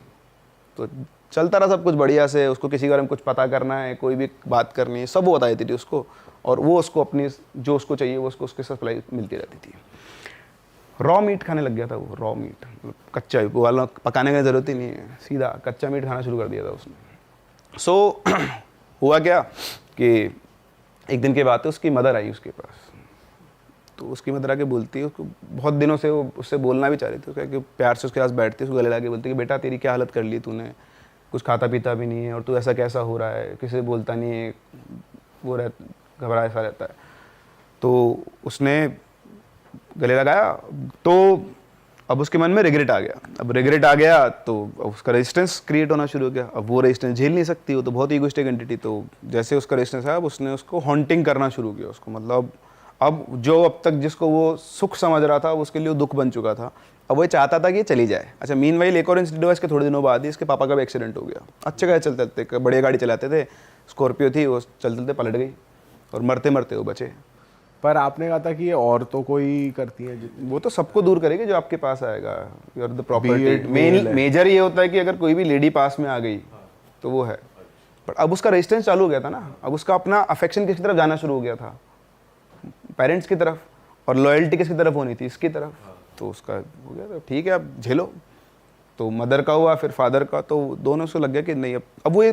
तो चलता रहा सब कुछ बढ़िया से। उसको किसी के बारे में कुछ पता करना है, कोई भी बात करनी है, सब वो बता देती थी उसको, और वो उसको अपनी जो उसको चाहिए वो उसको उसके सप्लाई मिलती रहती थी। रॉ मीट खाने लग गया था वो, रॉ मीट, कच्चा, वाला पकाने की ज़रूरत ही नहीं है, सीधा कच्चा मीट खाना शुरू कर दिया था उसने। सो हुआ क्या कि एक दिन की बात है, उसकी मदर आई उसके पास। तो उसकी मदर आके बोलती है, उसको बहुत दिनों से वो उससे बोलना भी चाह रही थी, उसका प्यार से उसके पास बैठती है, उसको गले लगा बोलती है कि बेटा तेरी क्या हालत कर ली तूने, कुछ खाता पीता भी नहीं है और तू ऐसा कैसा हो रहा है, किसी से बोलता नहीं है, वो घबरा ऐसा रहता है। तो उसने गले लगाया तो अब उसके मन में रिग्रेट आ गया। अब रिग्रेट आ गया तो उसका रेजिस्टेंस क्रिएट होना शुरू हो गया। अब वो रेजिस्टेंस झेल नहीं सकती, वो तो बहुत ईगोइस्टिक एंटिटी। तो जैसे उसका रेजिस्टेंस आया, अब उसने उसको हॉन्टिंग करना शुरू किया उसको, मतलब अब जो अब तक जिसको वो सुख समझ रहा था, उसके लिए वो दुख बन चुका था। अब वो चाहता था कि ये चली जाए। अच्छा, मीनवाइल एक और इंसिडेंट हुआ इसके थोड़े दिनों बाद ही, इसके पापा का भी एक्सीडेंट हो गया। अच्छे खासे चलते चलते, बढ़िया गाड़ी चलाते थे, स्कॉर्पियो थी, वो चलते चलते पलट गई और मरते मरते वो बचे। पर आपने कहा था कि ये औरतों को ही करती है। वो तो सबको दूर करेगी जो आपके पास आएगा। You are the property. Major ये होता है कि अगर कोई भी लेडी पास में आ गई तो वो है। बट अब उसका रेजिस्टेंस चालू हो गया था ना, अब उसका अपना अफेक्शन किसकी तरफ जाना शुरू हो गया था, पेरेंट्स की तरफ, और लॉयल्टी किसकी तरफ होनी थी, इसकी तरफ। तो उसका हो गया, तो ठीक है अब झेलो। तो मदर का हुआ, फिर फादर का, तो दोनों से लग गया कि नहीं, अब वो ये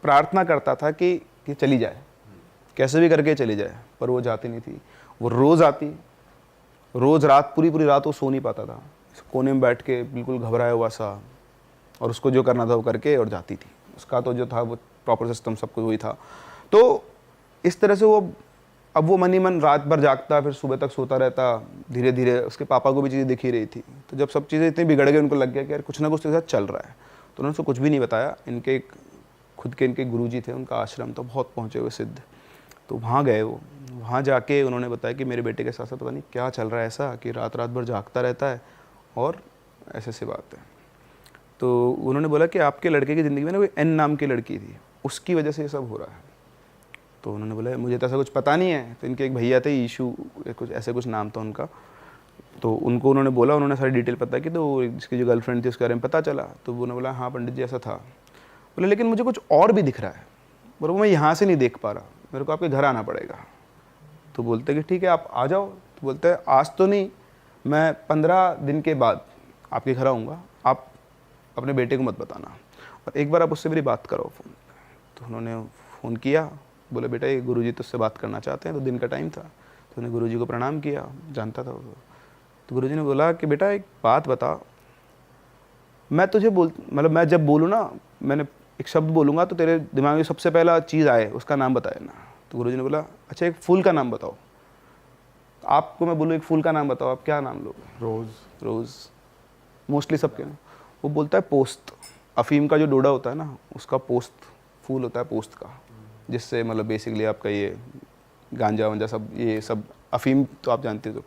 प्रार्थना करता था कि चली जाए, कैसे भी करके चली जाए, पर वो जाती नहीं थी। वो रोज़ आती, रोज़ रात, पूरी पूरी रात वो सो नहीं पाता था, कोने में बैठ के बिल्कुल घबराया हुआ सा, और उसको जो करना था वो करके और जाती थी। उसका तो जो था वो प्रॉपर सिस्टम सब कुछ वही था। तो इस तरह से वो अब वो मन ही मन रात भर जागता, फिर सुबह तक सोता रहता। धीरे धीरे उसके पापा को भी चीज़ें दिख ही रही थी। तो जब सब चीज़ें इतनी बिगड़ गई, उनको लग गया कि यार कुछ ना कुछ उसके साथ चल रहा है। तो उन्होंने उसको कुछ भी नहीं बताया। इनके खुद के इनके गुरुजी थे, उनका आश्रम तो बहुत पहुँचे हुए सिद्ध। तो वहाँ गए वो, वहाँ जाके उन्होंने बताया कि मेरे बेटे के साथ साथ पता नहीं क्या चल रहा है ऐसा कि रात रात भर जागता रहता है और ऐसे से बात है। तो उन्होंने बोला कि आपके लड़के की ज़िंदगी में ना कोई एन नाम की लड़की थी, उसकी वजह से ये सब हो रहा है। तो उन्होंने बोला मुझे तो ऐसा कुछ पता नहीं है। तो इनके एक भैया थे, ईशू कुछ ऐसे कुछ नाम था उनका। तो उनको उन्होंने बोला, उन्होंने सारी डिटेल पता की। तो इसकी जो गर्लफ्रेंड थी उसके बारे में पता चला। तो उन्होंने बोला हाँ पंडित जी ऐसा था। बोले लेकिन मुझे कुछ और भी दिख रहा है, पर वो मैं यहाँ से नहीं देख पा रहा, मेरे को आपके घर आना पड़ेगा। तो बोलते कि ठीक है आप आ जाओ। तो बोलते हैं आज तो नहीं, मैं 15 दिन के बाद आपके घर आऊँगा, आप अपने बेटे को मत बताना, और एक बार आप उससे मेरी बात करो फ़ोन। तो उन्होंने फ़ोन किया, बोले बेटा ये गुरुजी तुझसे बात करना चाहते हैं। तो दिन का टाइम था, तो उन्होंने गुरुजी को प्रणाम किया, जानता था वो। तो गुरुजी ने बोला कि बेटा एक बात बता, मैं तुझे मतलब मैं जब बोलूँ ना, मैंने एक शब्द बोलूँगा तो तेरे दिमाग में सबसे पहला चीज़ आए उसका नाम बताया ना। तो गुरुजी ने बोला अच्छा एक फूल का नाम बताओ। आपको मैं बोलूँ एक फूल का नाम बताओ, आप क्या नाम लोगे? रोज़। रोज़ मोस्टली सबके ना। वो बोलता है पोस्त, अफीम का जो डोडा होता है ना उसका पोस्त फूल होता है, पोस्त का, जिससे मतलब बेसिकली आपका ये गांजा वांजा सब, ये सब अफीम तो आप जानते हो। तो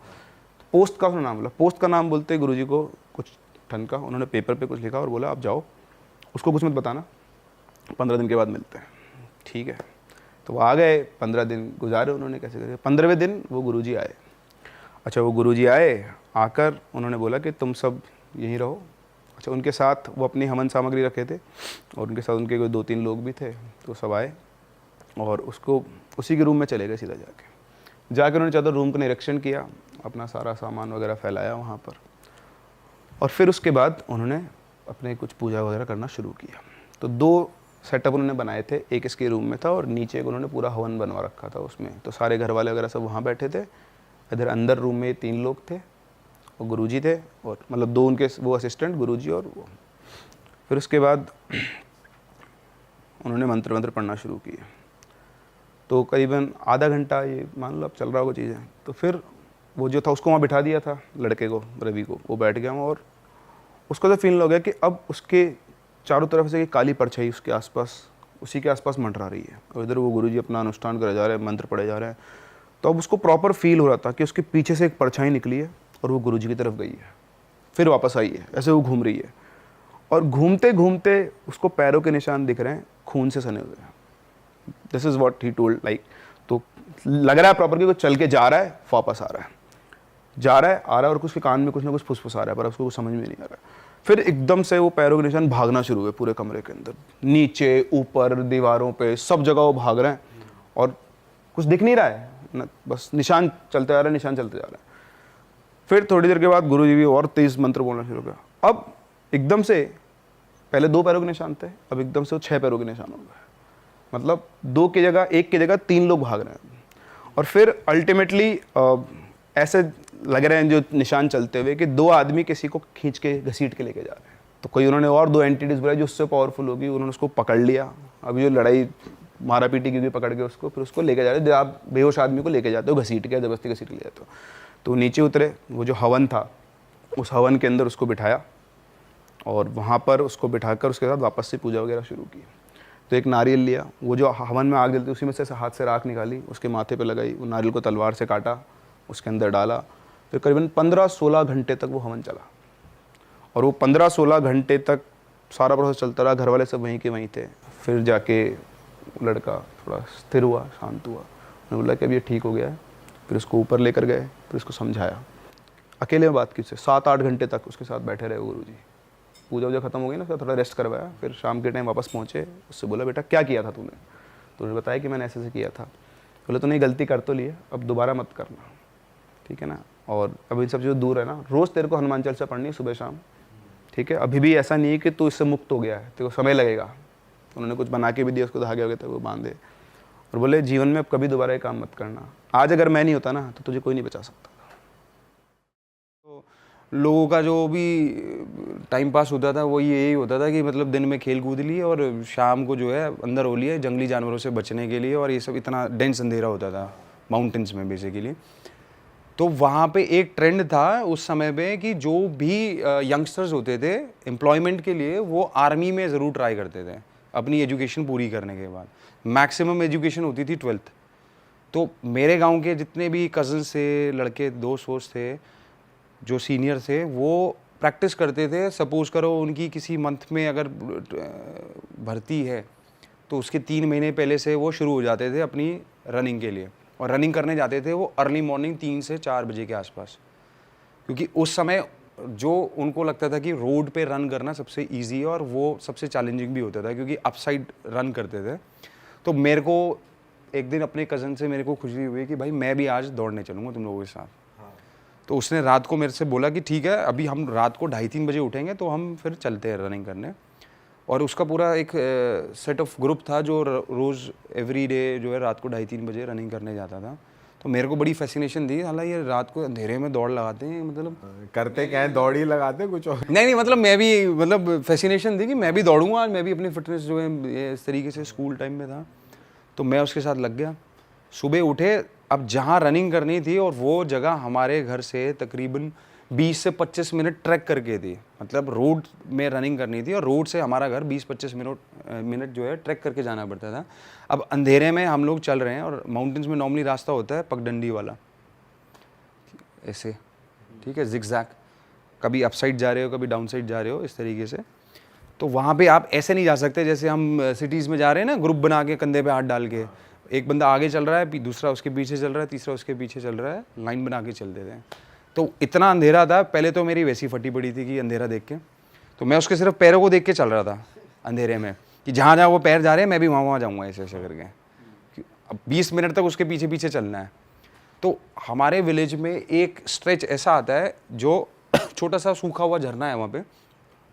पोस्त का उसने नाम बोला। पोस्त का नाम बोलते गुरुजी को कुछ ठन का, उन्होंने पेपर पे कुछ लिखा और बोला आप जाओ, उसको कुछ मत बताना, 15 दिन के बाद मिलते हैं। ठीक है। तो वो आ गए, 15 दिन गुजारे उन्होंने कैसे करके। 15वें दिन वो गुरुजी आए। अच्छा वो गुरुजी आए, आकर उन्होंने बोला कि तुम सब यहीं रहो। अच्छा उनके साथ वो अपनी हवन सामग्री रखे थे, और उनके साथ उनके कोई 2-3 लोग भी थे। तो सब आए और उसको उसी के रूम में चले गए सीधा जाके उन्होंने चाहता रूम का निरीक्षण किया, अपना सारा सामान वगैरह फैलाया वहाँ पर, और फिर उसके बाद उन्होंने अपने कुछ पूजा वगैरह करना शुरू किया। तो 2 सेटअप उन्होंने बनाए थे, एक इसके रूम में था और नीचे एक उन्होंने पूरा हवन बनवा रखा था उसमें। तो सारे घर वाले वगैरह सब वहाँ बैठे थे। इधर अंदर रूम में 3 लोग थे और गुरुजी थे, और मतलब 2 उनके वो असिस्टेंट, गुरुजी और वो। फिर उसके बाद उन्होंने मंत्र पढ़ना शुरू किए। तो करीबन आधा घंटा ये मान लो अब चल रहा होगा चीज़ें। तो फिर वो जो था उसको वहाँ बिठा दिया था, लड़के को, रवि को, वो बैठ गया वहाँ, और उसको तो फील हो गया कि अब उसके चारों तरफ से काली परछाई उसके आसपास, उसी के आसपास मंडरा रही है, और इधर वो गुरुजी अपना अनुष्ठान करे जा रहे हैं, मंत्र पढ़े जा रहे हैं। तो अब उसको प्रॉपर फील हो रहा था कि उसके पीछे से एक परछाई निकली है और वो गुरुजी की तरफ गई है, फिर वापस आई है, ऐसे वो घूम रही है, और घूमते घूमते उसको पैरों के निशान दिख रहे हैं खून से सने हुए। This is what he told, like. तो लग रहा है प्रॉपर कि वो चल के जा रहा है, वापस आ रहा है, जा रहा है, आ रहा है, और उसके कान में कुछ ना कुछ फुसफुसा रहा है, पर उसको कुछ समझ में नहीं आ रहा है। फिर एकदम से वो पैरों के निशान भागना शुरू हुए पूरे कमरे के अंदर, नीचे, ऊपर, दीवारों पे, सब जगह वो भाग रहे हैं, और कुछ दिख नहीं रहा है ना, बस निशान चलते जा रहे हैं, निशान चलते जा रहे हैं। फिर थोड़ी देर के बाद गुरुजी भी और तेज मंत्र बोलना शुरू किया। अब एकदम से पहले 2 पैरों के निशान थे, अब एकदम से वो 6 पैरों के निशान हो गए। मतलब 2 की जगह 1 की जगह 3 लोग भाग रहे हैं। और फिर अल्टीमेटली ऐसे लग रहे हैं जो निशान चलते हुए कि 2 आदमी किसी को खींच के घसीट के लेके जा रहे हैं। तो कोई उन्होंने और 2 एंटिटीज बुलाई जो उससे पावरफुल होगी, उन्होंने उसको पकड़ लिया। अभी जो लड़ाई मारा पीटी क्योंकि पकड़ के उसको, फिर उसको लेके जा रहे, आप बेहोश आदमी को लेके जाते हो घसीट के, जबरदस्ती घसीट ले जाते हो। तो नीचे उतरे, वो जो हवन था उस हवन के अंदर उसको बिठाया और वहाँ पर उसको बिठाकर उसके साथ वापस से पूजा वगैरह शुरू की। तो एक नारियल लिया, वो जो हवन में आग जलती उसी में से हाथ से राख निकाली, उसके माथे पे लगाई, वो नारियल को तलवार से काटा, उसके अंदर डाला, फिर करीबन 15-16 घंटे तक वो हवन चला। और वो 15-16 घंटे तक सारा प्रोसेस चलता रहा, घर वाले सब वहीं के वहीं थे। फिर जाके लड़का थोड़ा स्थिर हुआ, शांत हुआ, उन्होंने बोला कि अब ये ठीक हो गया है। फिर उसको ऊपर लेकर गए, फिर उसको समझाया, अकेले में बात की उससे, 7-8 घंटे तक उसके साथ बैठे रहे गुरुजी। पूजा वूजा खत्म हो गई ना, उसका थोड़ा रेस्ट करवाया, फिर शाम के टाइम वापस पहुँचे, उससे बोला बेटा क्या किया था तूने? तो उन्होंने बताया कि मैंने ऐसे किया था। बोले तूने गलती कर तो ली है, अब दोबारा मत करना, ठीक है ना। और अब इन सब चीज़ों दूर है ना, रोज़ तेरे को हनुमान चालीसा पढ़नी है सुबह शाम, ठीक है। अभी भी ऐसा नहीं है कि तू इससे मुक्त हो गया है, तेरे को समय लगेगा। उन्होंने कुछ बना के भी दिया, उसको धागे वगैरह वो बांधे और बोले जीवन में अब कभी दोबारा ये काम मत करना, आज अगर मैं नहीं होता ना तो तुझे कोई नहीं बचा सकता। तो लोगों का जो भी टाइम पास होता था वो यही होता था कि मतलब दिन में खेल कूद लिए और शाम को जो है अंदर हो लिए जंगली जानवरों से बचने के लिए, और ये सब इतना डेंस अंधेरा होता था माउंटेन्स में बेसिकली। तो वहाँ पे एक ट्रेंड था उस समय पे कि जो भी यंगस्टर्स होते थे एम्प्लॉयमेंट के लिए वो आर्मी में ज़रूर ट्राई करते थे अपनी एजुकेशन पूरी करने के बाद। मैक्सिमम एजुकेशन होती थी 12th। तो मेरे गांव के जितने भी कज़न्स थे, लड़के दोस्त वोस्त थे जो सीनियर थे, वो प्रैक्टिस करते थे। सपोज़ करो उनकी किसी मंथ में अगर भर्ती है तो उसके 3 महीने पहले से वो शुरू हो जाते थे अपनी रनिंग के लिए, और रनिंग करने जाते थे वो अर्ली मॉर्निंग 3 से 4 बजे के आसपास, क्योंकि उस समय जो उनको लगता था कि रोड पे रन करना सबसे इजी है और वो सबसे चैलेंजिंग भी होता था क्योंकि अपसाइड रन करते थे। तो मेरे को एक दिन अपने कज़न से मेरे को खुशी हुई कि भाई मैं भी आज दौड़ने चलूँगा तुम लोगों के साथ। तो उसने रात को मेरे से बोला कि ठीक है अभी हम रात को 2:30-3 बजे उठेंगे तो हम फिर चलते हैं रनिंग करने। और उसका पूरा एक सेट ऑफ ग्रुप था जो रोज़ एवरी डे जो है रात को 2:30-3 बजे रनिंग करने जाता था। तो मेरे को बड़ी फैसिनेशन थी, हालांकि ये रात को अंधेरे में दौड़ लगाते हैं, मतलब करते क्या है, दौड़ ही लगाते हैं कुछ और। नहीं मतलब मैं भी मतलब फैसिनेशन थी कि मैं भी दौड़ूंगा आज, मैं भी अपनी फिटनेस जो है ये इस तरीके से स्कूल टाइम में था। तो मैं उसके साथ लग गया। सुबह उठे, अब जहाँ रनिंग करनी थी और वो जगह हमारे घर से तकरीबन 20 से 25 मिनट ट्रैक करके थी, मतलब रोड में रनिंग करनी थी और रोड से हमारा घर 20-25 मिनट जो है ट्रैक करके जाना पड़ता था। अब अंधेरे में हम लोग चल रहे हैं और माउंटेन्स में नॉर्मली रास्ता होता है पगडंडी वाला ऐसे, ठीक है, जिगजैग, कभी अप साइड जा रहे हो कभी डाउन साइड जा रहे हो इस तरीके से। तो वहाँ पे आप ऐसे नहीं जा सकते जैसे हम सिटीज़ में जा रहे हैं ना, ग्रुप बना के कंधे पे हाथ डाल के, एक बंदा आगे चल रहा है, दूसरा उसके पीछे चल रहा है, तीसरा उसके पीछे चल रहा है, लाइन बना के चलते थे। तो इतना अंधेरा था, पहले तो मेरी वैसी फटी पड़ी थी कि अंधेरा देख के, तो मैं उसके सिर्फ पैरों को देख के चल रहा था अंधेरे में कि जहाँ जहाँ वो पैर जा रहे हैं मैं भी वहाँ जाऊँगा, ऐसे ऐसे करके। अब 20 मिनट तक उसके पीछे पीछे चलना है। तो हमारे विलेज में एक स्ट्रेच ऐसा आता है जो छोटा सा सूखा हुआ झरना है वहाँ पे,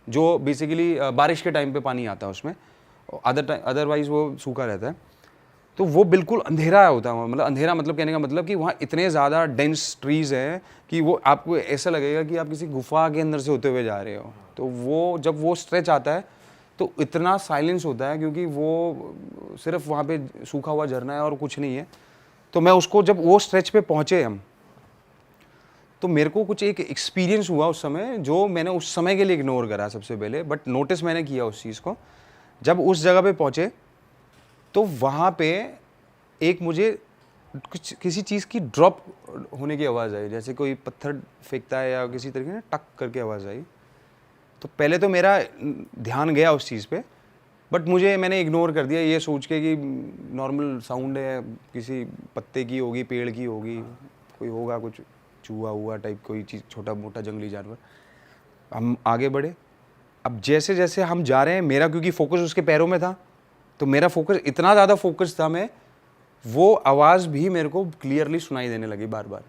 जो बेसिकली बारिश के टाइम पे पानी आता है उसमें, अदरवाइज़ वो सूखा रहता है। तो वो बिल्कुल अंधेरा होता है, मतलब अंधेरा मतलब कहने का मतलब कि वहाँ इतने ज़्यादा डेंस ट्रीज़ हैं कि वो आपको ऐसा लगेगा कि आप किसी गुफा के अंदर से होते हुए जा रहे हो। तो वो जब वो स्ट्रेच आता है तो इतना साइलेंस होता है क्योंकि वो सिर्फ वहाँ पे सूखा हुआ झरना है और कुछ नहीं है। तो मैं उसको जब वो स्ट्रेच पे पहुँचे हम, तो मेरे को कुछ एक एक्सपीरियंस हुआ उस समय जो मैंने उस समय के लिए इग्नोर करा सबसे पहले, बट नोटिस मैंने किया उस चीज़ को। जब उस जगह पे पहुँचे तो वहाँ पे एक मुझे कुछ किसी चीज़ की ड्रॉप होने की आवाज़ आई, जैसे कोई पत्थर फेंकता है या किसी तरीके से टक करके आवाज़ आई। तो पहले तो मेरा ध्यान गया उस चीज़ पे, बट मैंने इग्नोर कर दिया ये सोच के कि नॉर्मल साउंड है, किसी पत्ते की होगी, पेड़ की होगी, कोई होगा कुछ चूहा हुआ टाइप कोई चीज़, छोटा मोटा जंगली जानवर। हम आगे बढ़े। अब जैसे जैसे हम जा रहे हैं, मेरा क्योंकि फोकस उसके पैरों में था, तो मेरा फोकस इतना ज़्यादा फोकस था, मैं वो आवाज़ भी मेरे को क्लियरली सुनाई देने लगी बार बार,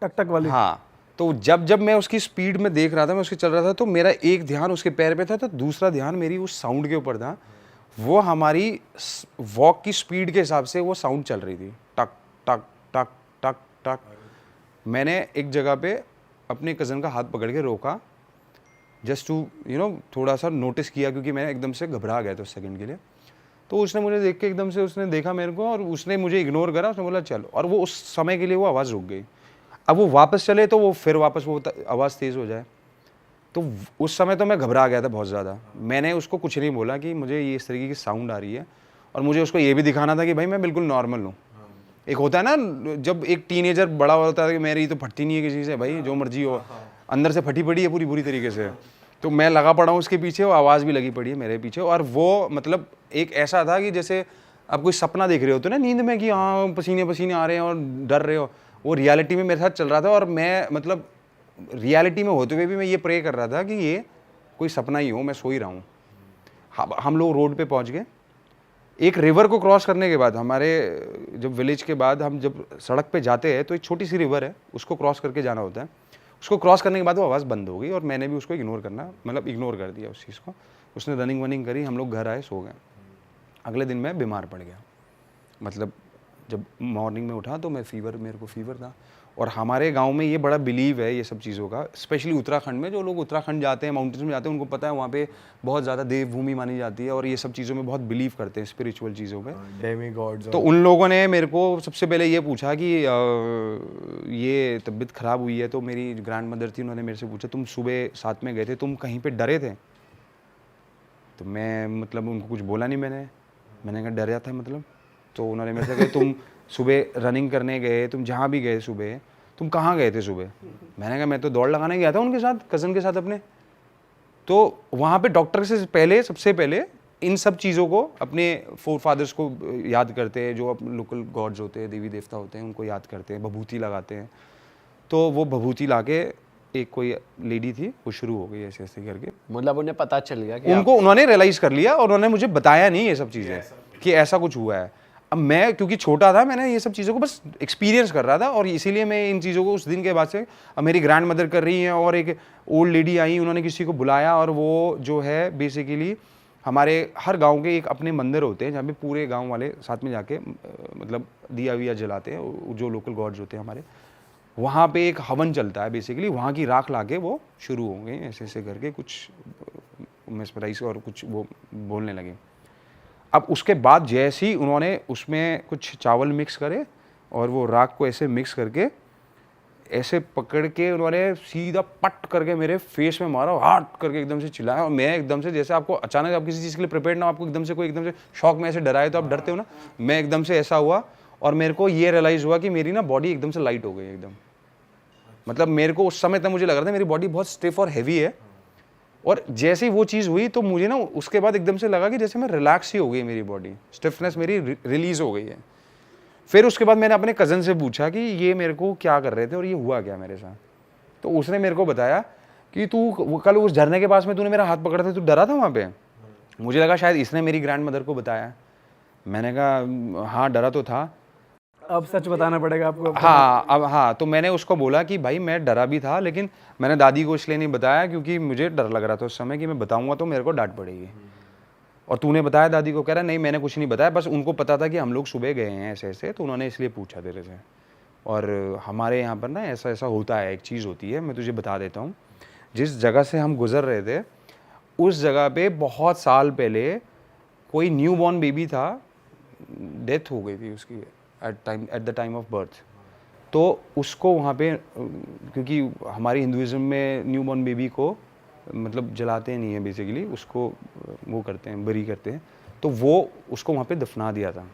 टक टक वाली। हाँ। तो जब मैं उसकी स्पीड में देख रहा था, मैं उसके चल रहा था, तो मेरा एक ध्यान उसके पैर पे था, तो दूसरा ध्यान मेरी उस साउंड के ऊपर था। वो हमारी वॉक की स्पीड के हिसाब से वो साउंड चल रही थी, टक टक टक टक टक। मैंने एक जगह पे अपने कज़न का हाथ पकड़ के रोका, जस्ट टू थोड़ा सा नोटिस किया, क्योंकि मैं एकदम से घबरा गया था उस सेकंड के लिए। तो उसने मुझे देख के एकदम से उसने देखा मेरे को और उसने मुझे इग्नोर करा, उसने बोला चलो, और वो उस समय के लिए वो आवाज़ रुक गई। अब वो वापस चले तो वो फिर वापस वो आवाज़ तेज़ हो जाए। तो उस समय तो मैं घबरा गया था बहुत ज़्यादा। मैंने उसको कुछ नहीं बोला कि मुझे ये इस तरीके की साउंड आ रही है, और मुझे उसको ये भी दिखाना था कि भाई मैं बिल्कुल नॉर्मल हूँ। एक होता है ना जब एक टीनेजर बड़ा होता है कि मेरी तो फटती नहीं है किसी से, भाई जो मर्जी हो, अंदर से फटी पड़ी है पूरी बुरी तरीके से। तो मैं लगा पड़ा हूँ उसके पीछे, वो आवाज़ भी लगी पड़ी है मेरे पीछे। और वो मतलब एक ऐसा था कि जैसे आप कोई सपना देख रहे होते ना नींद में कि हाँ पसीने पसीने आ रहे हैं और डर रहे हो, वो रियलिटी में मेरे साथ चल रहा था। और मैं मतलब रियलिटी में होते हुए भी मैं ये प्रे कर रहा था कि ये कोई सपना ही हो, मैं सो ही रहा हूँ। हम लोग रोड पे पहुँच गए। एक रिवर को क्रॉस करने के बाद, हमारे जब विलेज के बाद हम जब सड़क पे जाते हैं तो एक छोटी सी रिवर है, उसको क्रॉस करके जाना होता है। उसको क्रॉस करने के बाद वो आवाज़ बंद हो गई और मैंने भी उसको इग्नोर कर दिया उस चीज़ को। उसने रनिंग वनिंग करी, हम लोग घर आए, सो गए। अगले दिन मैं बीमार पड़ गया। मतलब जब मॉर्निंग में उठा तो मेरे को फीवर था। और हमारे गांव में ये बड़ा बिलीव है ये सब चीज़ों का, स्पेशली उत्तराखंड में। जो लोग उत्तराखंड जाते हैं, माउंटेन्स में जाते हैं, उनको पता है वहाँ पे बहुत ज़्यादा देवभूमि मानी जाती है और ये सब चीज़ों में बहुत बिलीव करते हैं, स्पिरिचुअल चीज़ों पे। डेमीगॉड्स। तो उन लोगों ने मेरे को सबसे पहले ये पूछा कि ये तबीयत ख़राब हुई है। तो मेरी ग्रैंड मदर थी, उन्होंने मेरे से पूछा तुम सुबह साथ में गए थे, तुम कहीं पर डरे थे? तो मैं मतलब उनको कुछ बोला नहीं। मैंने कहा डरा था मतलब? तो उन्होंने मेरे से कहा तुम सुबह रनिंग करने गए, तुम जहाँ भी गए सुबह, तुम कहाँ गए थे सुबह? मैंने कहा मैं तो दौड़ लगाने गया था उनके साथ, कज़न के साथ अपने। तो वहाँ पे डॉक्टर से पहले, सबसे पहले इन सब चीज़ों को, अपने फोर फादर्स को याद करते हैं, जो लोकल गॉड्स होते हैं, देवी देवता होते हैं, उनको याद करते हैं, भभूति लगाते हैं। तो वो भभूति ला के एक कोई लेडी थी, वो शुरू हो गई ऐसे ऐसे करके। मतलब उन्हें पता चल गया कि उन्होंने रियलाइज़ कर लिया और उन्होंने मुझे बताया नहीं ये सब चीज़ें कि ऐसा कुछ हुआ है। अब मैं क्योंकि छोटा था, मैंने ये सब चीज़ों को बस एक्सपीरियंस कर रहा था और इसीलिए मैं इन चीज़ों को उस दिन के बाद से, अब मेरी ग्रैंड मदर कर रही हैं और एक ओल्ड लेडी आई, उन्होंने किसी को बुलाया और वो जो है बेसिकली हमारे हर गांव के एक अपने मंदिर होते हैं जहाँ पे पूरे गांव वाले साथ में जाके मतलब दिया विया जलाते हैं, जो लोकल गॉड्स होते हैं हमारे। वहाँ पे एक हवन चलता है बेसिकली, वहाँ की राख ला के वो शुरू हो गए ऐसे ऐसे करके कुछ मेस्मराइज और कुछ वो बोलने लगे। अब उसके बाद जैसे ही उन्होंने उसमें कुछ चावल मिक्स करे और वो राख को ऐसे मिक्स करके ऐसे पकड़ के उन्होंने सीधा पट करके मेरे फेस में मारा, हार्ट करके एकदम से चिल्लाया। और मैं एकदम से, जैसे आपको अचानक आप किसी चीज़ के लिए प्रिपेयर ना, आपको एकदम से कोई एकदम से शॉक में ऐसे डराए तो आप डरते हो ना, मैं एकदम से ऐसा हुआ और मेरे को ये रियलाइज़ हुआ कि मेरी ना बॉडी एकदम से लाइट हो गई एकदम। मतलब मेरे को उस समय तक मुझे लग रहा था मेरी बॉडी बहुत स्टिफ और हैवी है, और जैसे ही वो चीज़ हुई तो मुझे ना उसके बाद एकदम से लगा कि जैसे मैं रिलैक्स ही हो गई, मेरी बॉडी स्टिफनेस मेरी रिलीज़ हो गई है। फिर उसके बाद मैंने अपने कज़न से पूछा कि ये मेरे को क्या कर रहे थे और ये हुआ क्या मेरे साथ। तो उसने मेरे को बताया कि तू कल उस झरने के पास में तूने मेरा हाथ पकड़ा था, तू डरा था वहाँ पे। मुझे लगा शायद इसने मेरी ग्रैंड मदर को बताया। मैंने कहा हाँ डरा तो था। अब सच बताना पड़ेगा आपको। हाँ अब हाँ, तो मैंने उसको बोला कि भाई मैं डरा भी था, लेकिन मैंने दादी को इसलिए नहीं बताया क्योंकि मुझे डर लग रहा था उस समय कि मैं बताऊंगा तो मेरे को डांट पड़ेगी। और तूने बताया दादी को? कह रहा नहीं मैंने कुछ नहीं बताया, बस उनको पता था कि हम लोग सुबह गए हैं ऐसे ऐसे, तो उन्होंने इसलिए पूछा तेरे से। और हमारे यहाँ पर ना ऐसा ऐसा होता है, एक चीज़ होती है, मैं तुझे बता देता हूँ। जिस जगह से हम गुजर रहे थे उस जगह पे बहुत साल पहले कोई न्यू बॉर्न बेबी था, डेथ हो गई थी उसकी at the time of birth. तो उसको वहाँ पे, क्योंकि हमारी हिंदुज़म में न्यू बॉर्न बेबी को मतलब जलाते नहीं है बेसिकली, उसको वो करते हैं, बरी करते हैं, तो वो उसको वहाँ पे दफना दिया था।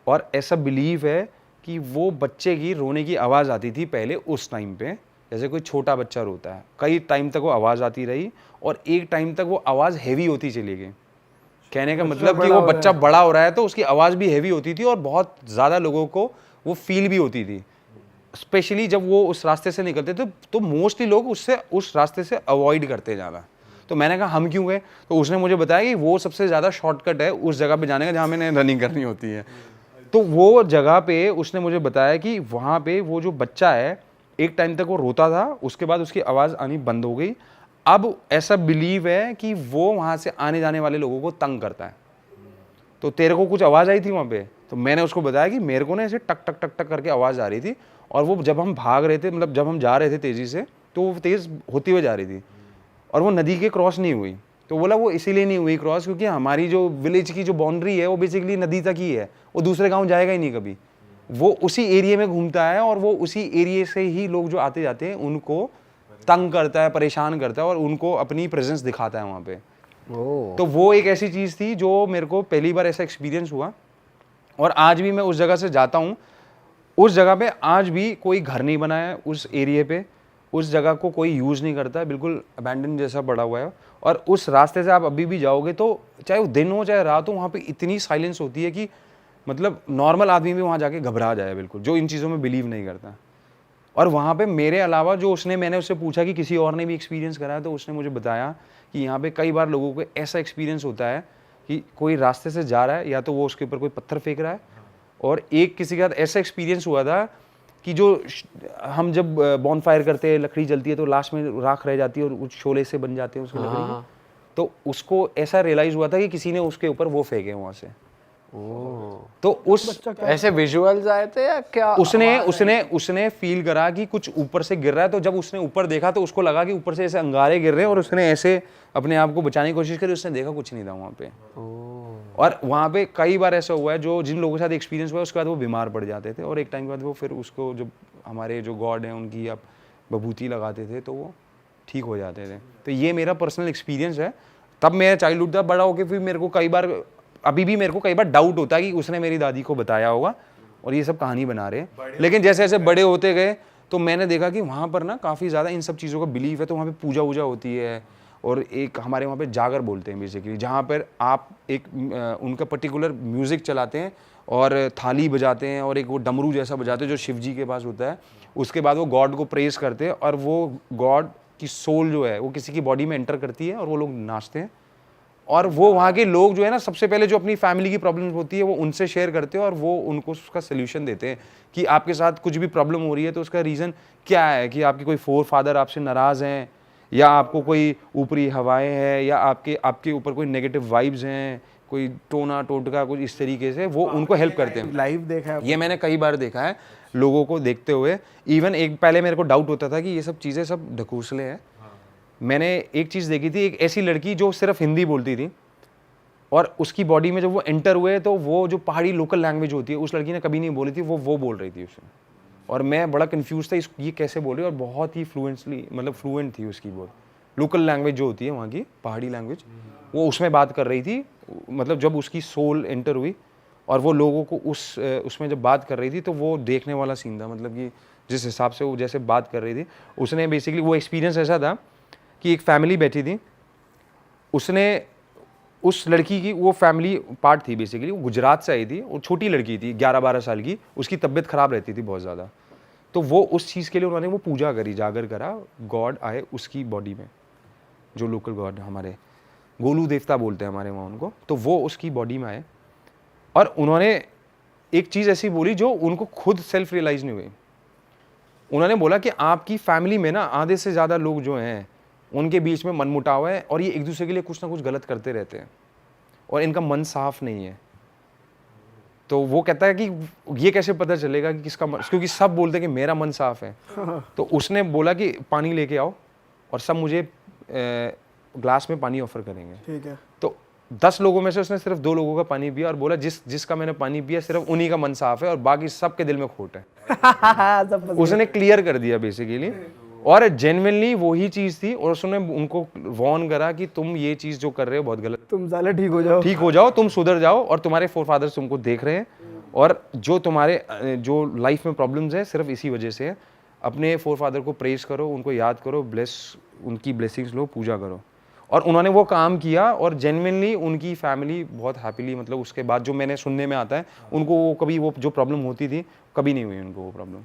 और ऐसा बिलीव है कि वो बच्चे की रोने की आवाज़ आती थी पहले उस टाइम पे, जैसे कोई छोटा बच्चा रोता है, कई टाइम तक वो आवाज़ आती रही और एक टाइम तक वो आवाज़ हैवी होती चली गई। कहने का मतलब कि वो बच्चा बड़ा हो रहा है तो उसकी आवाज़ भी हैवी होती थी और बहुत ज़्यादा लोगों को वो फील भी होती थी, स्पेशली जब वो उस रास्ते से निकलते थे तो मोस्टली लोग उस रास्ते से अवॉइड करते जाना। तो मैंने कहा हम क्यों गए? तो उसने मुझे बताया कि वो सबसे ज़्यादा शॉर्टकट है उस जगह पे जाने का जहाँ मैंने रनिंग करनी होती है। तो वो जगह पे उसने मुझे बताया कि वहाँ पे वो जो बच्चा है एक टाइम तक वो रोता था, उसके बाद उसकी आवाज़ आनी बंद हो गई। अब ऐसा बिलीव है कि वो वहाँ से आने जाने वाले लोगों को तंग करता है। तो तेरे को कुछ आवाज़ आई थी वहाँ पे? तो मैंने उसको बताया कि मेरे को ना ऐसे टक टक टक टक करके आवाज़ आ रही थी और वो जब हम भाग रहे थे, मतलब जब हम जा रहे थे तेज़ी से, तो वो तेज़ होती हुई जा रही थी और वो नदी के क्रॉस नहीं हुई। तो बोला वो इसीलिए नहीं हुई क्रॉस क्योंकि हमारी जो विलेज की जो बाउंड्री है वो बेसिकली नदी तक ही है, वो दूसरे गांव जाएगा ही नहीं कभी, वो उसी एरिया में घूमता है और वो उसी एरिया से ही लोग जो आते जाते हैं उनको तंग करता है, परेशान करता है और उनको अपनी प्रेजेंस दिखाता है वहाँ पे। तो वो एक ऐसी चीज़ थी जो मेरे को पहली बार ऐसा एक्सपीरियंस हुआ और आज भी मैं उस जगह से जाता हूँ, उस जगह पे आज भी कोई घर नहीं बना है उस एरिया पे, उस जगह को कोई यूज़ नहीं करता है, बिल्कुल अबैंडन जैसा पड़ा हुआ है। और उस रास्ते से आप अभी भी जाओगे तो चाहे वो दिन हो चाहे रात हो, वहाँ पे इतनी साइलेंस होती है कि मतलब नॉर्मल आदमी भी वहाँ जाके घबरा जाए बिल्कुल, जो इन चीज़ों में बिलीव नहीं करता। और वहाँ पे मेरे अलावा जो मैंने उससे पूछा कि किसी और ने भी एक्सपीरियंस करा है, तो उसने मुझे बताया कि यहाँ पे कई बार लोगों को ऐसा एक्सपीरियंस होता है कि कोई रास्ते से जा रहा है या तो वो उसके ऊपर कोई पत्थर फेंक रहा है, और एक किसी के साथ ऐसा एक्सपीरियंस हुआ था कि जो हम जब बॉनफायर करते हैं, लकड़ी जलती है तो लास्ट में राख रह जाती है और कुछ शोले से बन जाते हैं उसकी लकड़ी के, तो उसको ऐसा रियलाइज हुआ था कि किसी ने उसके ऊपर वो फेंके वहाँ से। तो उस ऐसे विजुअल्स आए थे या क्या? उसने फील करा कि कुछ ऊपर से गिर रहा है, तो जब उसने ऊपर देखा तो उसको लगा कि ऊपर से ऐसे अंगारे गिर रहे हैं और उसने ऐसे अपने आप को बचाने की कोशिश करी, उसने देखा कुछ नहीं था वहाँ पे। और वहाँ पे कई बार ऐसा हुआ है जो जिन लोगों के साथ एक्सपीरियंस हुआ है उसके बाद वो बीमार पड़ जाते थे और एक टाइम के बाद वो फिर उसको जब हमारे जो गॉड हैं उनकी आप बभूति लगाते थे तो वो ठीक हो जाते थे। तो ये मेरा पर्सनल एक्सपीरियंस है। तब मैं चाइल्डहुड था, बड़ा होकर फिर मेरे को कई बार, अभी भी मेरे को कई बार डाउट होता है कि उसने मेरी दादी को बताया होगा और ये सब कहानी बना रहे हैं। लेकिन जैसे जैसे बड़े होते गए तो मैंने देखा कि वहाँ पर ना काफ़ी ज़्यादा इन सब चीज़ों का बिलीव है, तो वहाँ पे पूजा वूजा होती है और एक हमारे वहाँ पे जागर बोलते हैं बेसिकली, जहाँ पर आप एक उनका पर्टिकुलर म्यूज़िक चलाते हैं और थाली बजाते हैं और एक वो डमरू जैसा बजाते हैं जो शिव जी के पास होता है। उसके बाद वो गॉड को प्रेज़ करते हैं और वो गॉड की सोल जो है वो किसी की बॉडी में एंटर करती है और वो लोग नाचते हैं। और वो वहाँ के लोग जो है ना, सबसे पहले जो अपनी फैमिली की प्रॉब्लम होती है वो उनसे शेयर करते हैं और वो उनको उसका सोल्यूशन देते हैं कि आपके साथ कुछ भी प्रॉब्लम हो रही है तो उसका रीज़न क्या है, कि आपके कोई फोर फादर आपसे नाराज़ हैं या आपको कोई ऊपरी हवाएं हैं या आपके ऊपर कोई नेगेटिव वाइब्स हैं, कोई टोना टोटका कुछ इस तरीके से वो उनको हेल्प करते हैं। लाइव देखा है? ये मैंने कई बार देखा है लोगों को देखते हुए। इवन एक पहले मेरे को डाउट होता था कि ये सब चीज़ें सब ढकूसले हैं। मैंने एक चीज़ देखी थी, एक ऐसी लड़की जो सिर्फ हिंदी बोलती थी और उसकी बॉडी में जब वो एंटर हुए तो वो जो पहाड़ी लोकल लैंग्वेज होती है उस लड़की ने कभी नहीं बोली थी, वो बोल रही थी उसमें। और मैं बड़ा कंफ्यूज था ये कैसे बोल रही है, और बहुत ही फ्लुएंट थी उसकी बोल। लोकल लैंग्वेज जो होती है वहाँ की पहाड़ी लैंग्वेज, वो उसमें बात कर रही थी। मतलब जब उसकी सोल एंटर हुई और वो लोगों को उसमें जब बात कर रही थी तो वो देखने वाला सीन था। मतलब कि जिस हिसाब से वो जैसे बात कर रही थी, उसने बेसिकली वो एक्सपीरियंस ऐसा था कि एक फैमिली बैठी थी, उसने उस लड़की की, वो फैमिली पार्ट थी बेसिकली, वो गुजरात से आई थी और छोटी लड़की थी 11-12 साल की, उसकी तबीयत ख़राब रहती थी बहुत ज़्यादा। तो वो उस चीज़ के लिए उन्होंने वो पूजा करी, जागर करा, गॉड आए उसकी बॉडी में, जो लोकल गॉड हमारे गोलू देवता बोलते हैं हमारे वहाँ उनको, तो वो उसकी बॉडी में आए और उन्होंने एक चीज़ ऐसी बोली जो उनको खुद सेल्फ रियलाइज नहीं हुई। उन्होंने बोला कि आपकी फैमिली में ना आधे से ज़्यादा लोग जो हैं उनके बीच में मनमुटाव है और ये एक दूसरे के लिए कुछ ना कुछ गलत करते रहते हैं और इनका मन साफ नहीं है। तो वो कहता है कि ये कैसे पता चलेगा कि किसका मन, क्योंकि सब बोलते हैं कि मेरा मन साफ है। तो उसने बोला कि पानी लेके आओ और सब मुझे ग्लास में पानी ऑफर करेंगे। ठीक है। तो 10 लोगों में से उसने सिर्फ 2 लोगों का पानी पिया और बोला जिसका मैंने पानी पिया सिर्फ उन्हीं का मन साफ है और बाकी सबके दिल में खोट है। उसने क्लियर कर दिया बेसिकली, और जेन्युइनली वही चीज़ थी। और उसने उनको वॉर्न करा कि तुम ये चीज़ जो कर रहे हो बहुत गलत, तुम साले ठीक हो जाओ, तुम सुधर जाओ और तुम्हारे फोरफादर्स तुमको देख रहे हैं और जो तुम्हारे जो लाइफ में प्रॉब्लम्स है सिर्फ इसी वजह से है। अपने फोरफादर को प्रेज करो, उनको याद करो, उनकी ब्लेसिंग्स लो, पूजा करो। और उन्होंने वो काम किया और जेन्युइनली उनकी फैमिली बहुत हैप्पीली, मतलब उसके बाद जो मैंने सुनने में आता है, उनको वो कभी वो जो प्रॉब्लम होती थी कभी नहीं हुई उनको वो प्रॉब्लम।